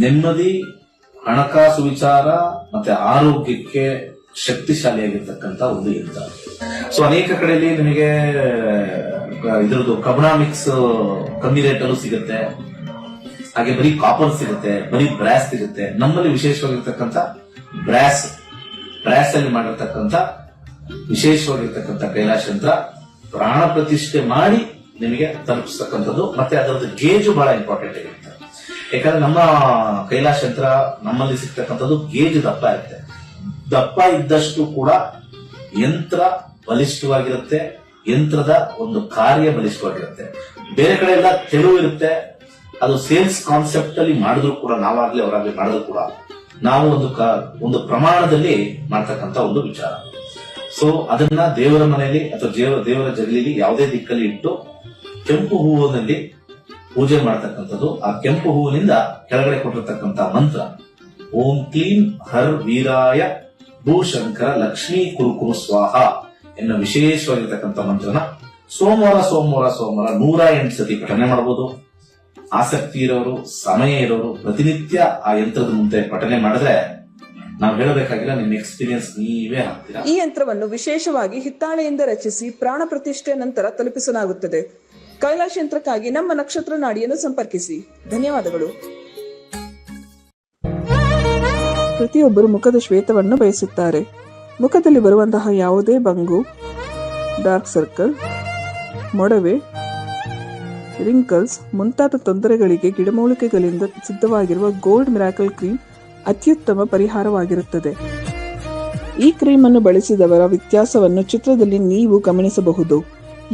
ನೆಮ್ಮದಿ, ಹಣಕಾಸು ವಿಚಾರ ಮತ್ತೆ ಆರೋಗ್ಯಕ್ಕೆ ಶಕ್ತಿಶಾಲಿಯಾಗಿರ್ತಕ್ಕಂಥ ಒಂದು ಯಂತ್ರ. ಸೊ ಅನೇಕ ಕಡೆಯಲ್ಲಿ ನಿಮಗೆ ಇದರದ್ದು ಕಬ್ನಾಮಿಕ್ಸ್ ಕಮ್ಮಿ ರೇಟ್ ಅಲ್ಲೂ ಸಿಗುತ್ತೆ, ಹಾಗೆ ಬರೀ ಕಾಪರ್ ಸಿಗುತ್ತೆ, ಬರೀ ಬ್ರಾಸ್ ಸಿಗುತ್ತೆ. ನಮ್ಮಲ್ಲಿ ವಿಶೇಷವಾಗಿರ್ತಕ್ಕಂಥ ಬ್ರಾಸ್ ಅಲ್ಲಿ ಮಾಡಿರ್ತಕ್ಕಂಥ ವಿಶೇಷವಾಗಿರ್ತಕ್ಕಂಥ ಕೈಲಾಶ್ ಯಂತ್ರ ಪ್ರಾಣ ಪ್ರತಿಷ್ಠೆ ಮಾಡಿ ನಿಮಗೆ ತಲುಪಿಸ್ತಕ್ಕಂಥದ್ದು. ಮತ್ತೆ ಅದರದ್ದು ಗೇಜು ಬಹಳ ಇಂಪಾರ್ಟೆಂಟ್ ಆಗಿರುತ್ತೆ. ಯಾಕಂದ್ರೆ ನಮ್ಮ ಕೈಲಾಶ್ ಯಂತ್ರ ನಮ್ಮಲ್ಲಿ ಸಿಗ್ತಕ್ಕಂಥದ್ದು ಗೇಜ್ ದಪ್ಪ ಇರುತ್ತೆ. ದಪ್ಪ ಇದ್ದಷ್ಟು ಕೂಡ ಯಂತ್ರ ಬಲಿಷ್ಠವಾಗಿರುತ್ತೆ, ಯಂತ್ರದ ಒಂದು ಕಾರ್ಯ ಬಲಿಷ್ಠವಾಗಿರುತ್ತೆ. ಬೇರೆ ಕಡೆ ಎಲ್ಲ ತೆಳು ಇರುತ್ತೆ, ಅದು ಸೇಲ್ಸ್ ಕಾನ್ಸೆಪ್ಟ್ ಅಲ್ಲಿ ಮಾಡಿದ್ರು ಕೂಡ, ನಾವಾಗ್ಲಿ ಅವರಾಗ್ಲಿ ಮಾಡಿದ್ರು ಕೂಡ ನಾವು ಒಂದು ಪ್ರಮಾಣದಲ್ಲಿ ಮಾಡ್ತಕ್ಕಂಥ ಒಂದು ವಿಚಾರ. ಸೊ ಅದನ್ನ ದೇವರ ಮನೆಯಲ್ಲಿ ಅಥವಾ ದೇವರ ಜಗಲಿಲಿ ಯಾವುದೇ ದಿಕ್ಕಲ್ಲಿ ಇಟ್ಟು ಕೆಂಪು ಹೂವಿನಲ್ಲಿ ಪೂಜೆ ಮಾಡ್ತಕ್ಕಂಥದ್ದು. ಆ ಕೆಂಪು ಹೂವಿನಿಂದ ಕೆಳಗಡೆ ಕೊಟ್ಟಿರ್ತಕ್ಕಂಥ ಮಂತ್ರ ಓಂ ಕ್ಲೀಂ ಹರ್ ವೀರಾಯ ಭೂಶಂಕರ ಲಕ್ಷ್ಮೀ ಕುರುಕುರು ಸ್ವಾಹ ಎನ್ನುವ ವಿಶೇಷವಾಗಿರ್ತಕ್ಕಂಥ ಮಂತ್ರನ ಸೋಮವಾರ 108 ಸತಿ ಪಠನೆ ಮಾಡಬಹುದು. ಆಸಕ್ತಿ ಇರೋರು, ಸಮಯ ಇರೋರು ಪ್ರತಿನಿತ್ಯ ಆ ಯಂತ್ರದ ಮುಂದೆ ಪಠನೆ ಮಾಡಿದ್ರೆ ನಾವು ಹೇಳಬೇಕಾಗಿಲ್ಲ, ನಿಮ್ಮ ಎಕ್ಸ್ಪೀರಿಯನ್ಸ್ ನೀವೇ ಹಾಕ್ತೀರಾ. ಈ ಯಂತ್ರವನ್ನು ವಿಶೇಷವಾಗಿ ಹಿತ್ತಾಳೆಯಿಂದ ರಚಿಸಿ ಪ್ರಾಣ ಪ್ರತಿಷ್ಠೆ ನಂತರ ತಲುಪಿಸಲಾಗುತ್ತದೆ. ಕೈಲಾಶ್ ಯಂತ್ರಕ್ಕಾಗಿ ನಮ್ಮ ನಕ್ಷತ್ರ ನಾಡಿಯನ್ನು ಸಂಪರ್ಕಿಸಿ. ಧನ್ಯವಾದಗಳು. ಪ್ರತಿಯೊಬ್ಬರು ಮುಖದ ಶ್ವೇತವನ್ನು ಬಯಸುತ್ತಾರೆ. ಮುಖದಲ್ಲಿ ಬರುವಂತಹ ಯಾವುದೇ ಬಂಗು, ಡಾರ್ಕ್ ಸರ್ಕಲ್, ಮೊಡವೆ, ರಿಂಕಲ್ಸ್ ಮುಂತಾದ ತೊಂದರೆಗಳಿಗೆ ಗಿಡಮೂಲಿಕೆಗಳಿಂದ ಸಿದ್ಧವಾಗಿರುವ ಗೋಲ್ಡ್ ಮಿರಾಕಲ್ ಕ್ರೀಮ್ ಅತ್ಯುತ್ತಮ ಪರಿಹಾರವಾಗಿರುತ್ತದೆ. ಈ ಕ್ರೀಮ್ ಅನ್ನು ಬಳಸಿದವರ ವ್ಯತ್ಯಾಸವನ್ನು ಚಿತ್ರದಲ್ಲಿ ನೀವು ಗಮನಿಸಬಹುದು.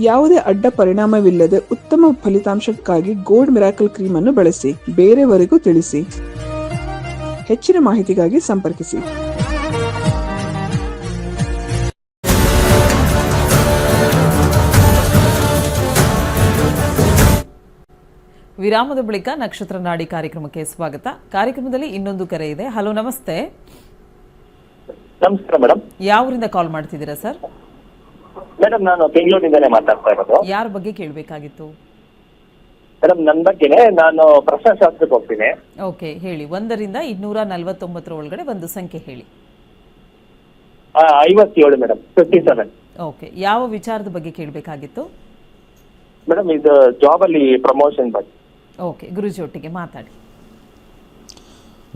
ಯಾವುದೇ ಅಡ್ಡ ಪರಿಣಾಮವಿಲ್ಲದೆ ಉತ್ತಮ ಫಲಿತಾಂಶಕ್ಕಾಗಿ ಗೋಲ್ಡ್ ಮಿರಾಕಲ್ ಕ್ರೀಮ್ ಅನ್ನು ಬಳಸಿ. ಬೇರೆಯವರಿಗೂ ತಿಳಿಸಿ. ಹೆಚ್ಚಿನ ಮಾಹಿತಿಗಾಗಿ ಸಂಪರ್ಕಿಸಿ. ವಿರಾಮದ ಬಳಿಕ ನಕ್ಷತ್ರ ನಾಡಿ ಕಾರ್ಯಕ್ರಮಕ್ಕೆ ಸ್ವಾಗತ. ಕಾರ್ಯಕ್ರಮದಲ್ಲಿ ಇನ್ನೊಂದು ಕರೆ ಇದೆ. ಹಲೋ, ನಮಸ್ತೆ. ನಮಸ್ಕಾರ ಮೇಡಮ್. ಯಾವರಿಂದ ಕಾಲ್ ಮಾಡ್ತಿದ್ದೀರಾ ಸರ್? ಮೇಡಮ್ ನಾನು ಬೆಂಗಳೂರಿಂದಾನೇ ಮಾತಾಡ್ತಾ ಇರೋದು. ಯಾರ ಬಗ್ಗೆ ಕೇಳಬೇಕಾಗಿತ್ತು? ಮೇಡಮ್ ನನ್ನ ಬಗ್ಗೆನೇ, ನಾನು ಪ್ರಶ್ನಾಶಾಸ್ತ್ರಕ್ಕೆ ಹೋಗ್ತೀನಿ. ಓಕೆ, ಹೇಳಿ. 1ರಿಂದ 249 ಒಳಗಡೆ ಒಂದು ಸಂಖ್ಯೆ ಹೇಳಿ. 57 ಮೇಡಮ್, 57. ಓಕೆ, ಯಾವ ವಿಚಾರದ ಬಗ್ಗೆ ಕೇಳಬೇಕಾಗಿತ್ತು? ಮೇಡಮ್ ಇದು ಜಾಬ್ ಅಲ್ಲಿ ಪ್ರಮೋಷನ್ ಬಗ್ಗೆ. ಓಕೆ, ಗುರುಜಿ ಒಟ್ಟಿಗೆ ಮಾತಾಡಿ.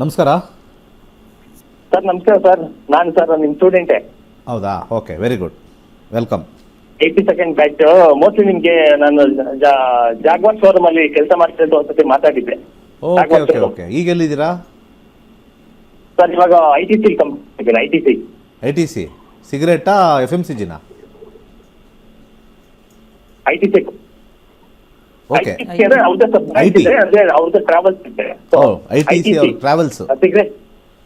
ನಮಸ್ಕಾರ ಸರ್. ನಮಸ್ಕಾರ ಸರ್. ನಾನು ಸರ್ ನಿಮ್ಮ ಸ್ಟೂಡೆಂಟೇ. ಹೌದಾ? Okay, very good, welcome. 82nd batch. Mostly ನಿಮ್ಗೆ ನಾನು ಜಾಗ್ವಾರ್ ಶೋರೂಮ್ ಅಲ್ಲಿ ಕೆಲಸ ಮಾಡ್ತಿದ್ದು ಒಂದ್ಸತಿ ಮಾತಾಡಿದ್ದೆ. Okay okay okay. ಈಗ ಎಲ್ಲಿದ್ದೀರಾ ಸರ್? ಇವಾಗ ITC company. ITC ಸಿಗರೇಟಾ FMCGನಾ? ITC. Okay, ಅವ್ರದ್ದು ಟ್ರಾವೆಲ್ಸ್ ಇದೆ. ITC ಟ್ರಾವೆಲ್ಸ್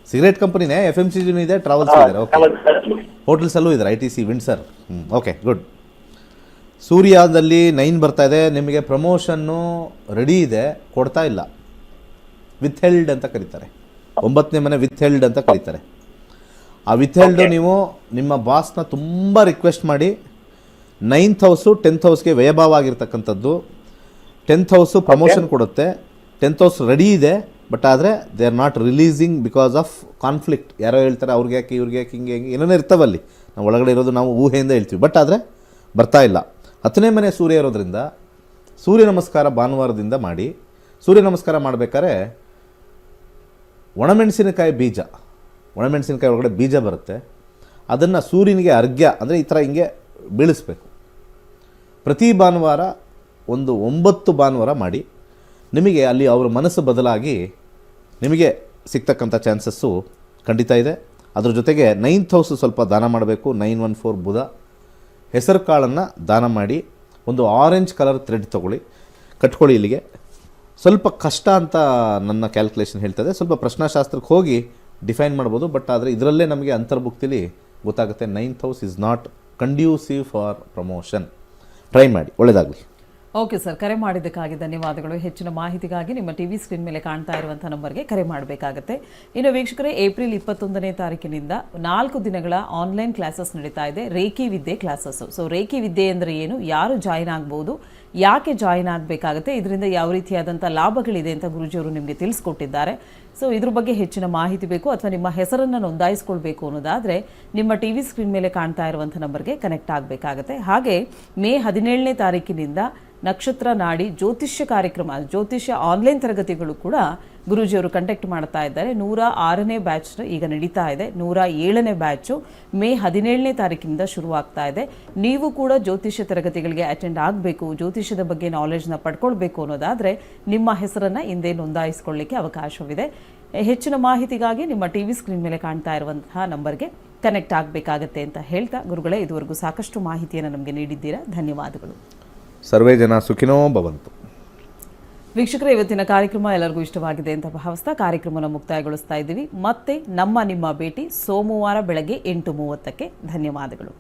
ಸಿಗರೇಟ್ ಕಂಪನಿನೇ, FMCGನೂ ಇದೆ, ಟ್ರಾವೆಲ್ಸ್ ಇದೆ. ಓಕೆ, ಹೋಟೆಲ್ಸ್ ಅಲ್ಲೂ ಇದ್ದಾರೆ ITC ವಿಂಡ್ಸರ್. Okay, good. ಸೂರ್ಯದಲ್ಲಿ 9 ಬರ್ತಾ ಇದೆ. ನಿಮಗೆ ಪ್ರಮೋಷನ್ನು ರೆಡಿ ಇದೆ, ಕೊಡ್ತಾ ಇಲ್ಲ. ವಿತ್ ಹೆಲ್ಡ್ ಅಂತ ಕರೀತಾರೆ. 9ನೇ ಮನೆ ವಿತ್ ಹೆಲ್ಡ್ ಅಂತ ಕರೀತಾರೆ. ಆ ವಿತ್ ಹೆಲ್ಡ್ ನೀವು ನಿಮ್ಮ ಬಾಸ್ನ ತುಂಬ ರಿಕ್ವೆಸ್ಟ್ ಮಾಡಿ 9th ಹೌಸು 10th ಹೌಸ್ಗೆ ವ್ಯಯಭಾವ ಆಗಿರ್ತಕ್ಕಂಥದ್ದು. 10th ಹೌಸು ಪ್ರಮೋಷನ್ ಕೊಡುತ್ತೆ. 10th ಹೌಸ್ ರೆಡಿ ಇದೆ, ಬಟ್ ಆದರೆ they are not releasing because of conflict. ಯಾರೋ ಹೇಳ್ತಾರೆ ಅವ್ರಿಗೆ ಯಾಕೆ ಇವ್ರಿಗೆ ಯಾಕೆ ಹಿಂಗೆ ಏನೇನೋ ಇರ್ತಾವಲ್ಲಿ, ನಾವು ಒಳಗಡೆ ಇರೋದು ನಾವು ಊಹೆಯಿಂದ ಹೇಳ್ತೀವಿ. ಬಟ್ ಆದರೆ ಬರ್ತಾ ಇಲ್ಲ. 10ನೇ ಮನೆ ಸೂರ್ಯ ಇರೋದ್ರಿಂದ ಸೂರ್ಯ ನಮಸ್ಕಾರ ಭಾನುವಾರದಿಂದ ಮಾಡಿ. ಸೂರ್ಯ ನಮಸ್ಕಾರ ಮಾಡಬೇಕಾದ್ರೆ ಒಣಮೆಣಸಿನಕಾಯಿ ಬೀಜ, ಒಣಮೆಣಸಿನಕಾಯಿ ಒಳಗಡೆ ಬೀಜ ಬರುತ್ತೆ, ಅದನ್ನು ಸೂರ್ಯನಿಗೆ ಅರ್ಘ್ಯ ಅಂದರೆ ಈ ಥರ ಹಿಂಗೆ ಬೀಳಿಸ್ಬೇಕು. ಪ್ರತಿ ಭಾನುವಾರ ಒಂದು 9 ಭಾನುವಾರ ಮಾಡಿ. ನಿಮಗೆ ಅಲ್ಲಿ ಅವರ ಮನಸ್ಸು ಬದಲಾಗಿ ನಿಮಗೆ ಸಿಗ್ತಕ್ಕಂಥ ಚಾನ್ಸಸ್ಸು ಖಂಡಿತ ಇದೆ. ಅದ್ರ ಜೊತೆಗೆ 9th ಹೌಸ್ ಸ್ವಲ್ಪ ದಾನ ಮಾಡಬೇಕು. 914 ಬುಧ. ಹೆಸರು ಕಾಳನ್ನು ದಾನ ಮಾಡಿ. ಒಂದು ಆರೆಂಜ್ ಕಲರ್ ಥ್ರೆಡ್ ತೊಗೊಳ್ಳಿ, ಕಟ್ಕೊಳ್ಳಿ. ಇಲ್ಲಿಗೆ ಸ್ವಲ್ಪ ಕಷ್ಟ ಅಂತ ನನ್ನ ಕ್ಯಾಲ್ಕುಲೇಷನ್ ಹೇಳ್ತದೆ. ಸ್ವಲ್ಪ ಪ್ರಶ್ನಾಶಾಸ್ತ್ರಕ್ಕೆ ಹೋಗಿ ಡಿಫೈನ್ ಮಾಡ್ಬೋದು. ಬಟ್ ಆದರೆ ಇದರಲ್ಲೇ ನಮಗೆ ಅಂತರ್ಭುಕ್ತಿಲಿ ಗೊತ್ತಾಗುತ್ತೆ 9th house is not conducive for promotion. Try ಮಾಡಿ, ಒಳ್ಳೆಯದಾಗಲಿ. ಓಕೆ ಸರ್, ಕರೆ ಮಾಡಿದ್ದಕ್ಕಾಗಿ ಧನ್ಯವಾದಗಳು. ಹೆಚ್ಚಿನ ಮಾಹಿತಿಗಾಗಿ ನಿಮ್ಮ ಟಿವಿ ಸ್ಕ್ರೀನ್ ಮೇಲೆ ಕಾಣ್ತಾ ಇರುವಂಥ ನಂಬರ್ಗೆ ಕರೆ ಮಾಡಬೇಕಾಗುತ್ತೆ. ಇನ್ನು ವೀಕ್ಷಕರೇ, ಏಪ್ರಿಲ್ 21ನೇ ತಾರೀಕಿನಿಂದ 4 ದಿನಗಳ ಆನ್ಲೈನ್ ಕ್ಲಾಸಸ್ ನಡೀತಾ ಇದೆ, ರೇಖಿ ವಿದ್ಯೆ ಕ್ಲಾಸಸ್ಸು. ಸೊ ರೇಖಿ ವಿದ್ಯೆ ಅಂದರೆ ಏನು, ಯಾರು ಜಾಯಿನ್ ಆಗ್ಬೋದು, ಯಾಕೆ ಜಾಯಿನ್ ಆಗಬೇಕಾಗುತ್ತೆ, ಇದರಿಂದ ಯಾವ ರೀತಿಯಾದಂಥ ಲಾಭಗಳಿದೆ ಅಂತ ಗುರುಜಿಯವರು ನಿಮಗೆ ತಿಳಿಸ್ಕೊಟ್ಟಿದ್ದಾರೆ. ಸೊ ಇದ್ರ ಬಗ್ಗೆ ಹೆಚ್ಚಿನ ಮಾಹಿತಿ ಬೇಕು ಅಥವಾ ನಿಮ್ಮ ಹೆಸರನ್ನು ನೋಂದಾಯಿಸ್ಕೊಳ್ಬೇಕು ಅನ್ನೋದಾದರೆ ನಿಮ್ಮ ಟಿವಿ ಸ್ಕ್ರೀನ್ ಮೇಲೆ ಕಾಣ್ತಾ ಇರುವಂಥ ನಂಬರ್ಗೆ ಕನೆಕ್ಟ್ ಆಗಬೇಕಾಗುತ್ತೆ. ಹಾಗೆ ಮೇ 17ನೇ ತಾರೀಕಿನಿಂದ ನಕ್ಷತ್ರ ನಾಡಿ ಜ್ಯೋತಿಷ್ಯ ಕಾರ್ಯಕ್ರಮ, ಜ್ಯೋತಿಷ್ಯ ಆನ್ಲೈನ್ ತರಗತಿಗಳು ಕೂಡ ಗುರೂಜಿಯವರು ಕಂಡಕ್ಟ್ ಮಾಡ್ತಾ ಇದ್ದಾರೆ. 106ನೇ ಬ್ಯಾಚ್ ಈಗ ನಡೀತಾ ಇದೆ. 107ನೇ ಬ್ಯಾಚು ಮೇ 17ನೇ ತಾರೀಕಿನಿಂದ ಶುರುವಾಗ್ತಾ ಇದೆ. ನೀವು ಕೂಡ ಜ್ಯೋತಿಷ್ಯ ತರಗತಿಗಳಿಗೆ ಅಟೆಂಡ್ ಆಗಬೇಕು, ಜ್ಯೋತಿಷ್ಯದ ಬಗ್ಗೆ ನಾಲೆಜ್ನ ಪಡ್ಕೊಳ್ಬೇಕು ಅನ್ನೋದಾದರೆ ನಿಮ್ಮ ಹೆಸರನ್ನು ಹಿಂದೆ ನೋಂದಾಯಿಸಿಕೊಳ್ಳಿಕ್ಕೆ ಅವಕಾಶವಿದೆ. ಹೆಚ್ಚಿನ ಮಾಹಿತಿಗಾಗಿ ನಿಮ್ಮ ಟಿವಿ ಸ್ಕ್ರೀನ್ ಮೇಲೆ ಕಾಣ್ತಾ ಇರುವಂತಹ ನಂಬರ್ಗೆ ಕನೆಕ್ಟ್ ಆಗಬೇಕಾಗತ್ತೆ ಅಂತ ಹೇಳ್ತಾ, ಗುರುಗಳೇ ಇದುವರೆಗೂ ಸಾಕಷ್ಟು ಮಾಹಿತಿಯನ್ನು ನಮಗೆ ನೀಡಿದ್ದೀರಾ, ಧನ್ಯವಾದಗಳು. ಸರ್ವೇ ಜನ ಸುಖಿನೋ ಭವಂತು. ವೀಕ್ಷಕರೇ, ಇವತ್ತಿನ ಕಾರ್ಯಕ್ರಮ ಎಲ್ಲರಿಗೂ ಇಷ್ಟವಾಗಿದೆ ಅಂತ ಭಾವಿಸ್ತಾ ಕಾರ್ಯಕ್ರಮವನ್ನು ಮುಕ್ತಾಯಗೊಳಿಸ್ತಾ ಇದ್ದೀವಿ. ಮತ್ತೆ ನಮ್ಮ ನಿಮ್ಮ ಭೇಟಿ ಸೋಮವಾರ ಬೆಳಗ್ಗೆ 8:30ಕ್ಕೆ. ಧನ್ಯವಾದಗಳು.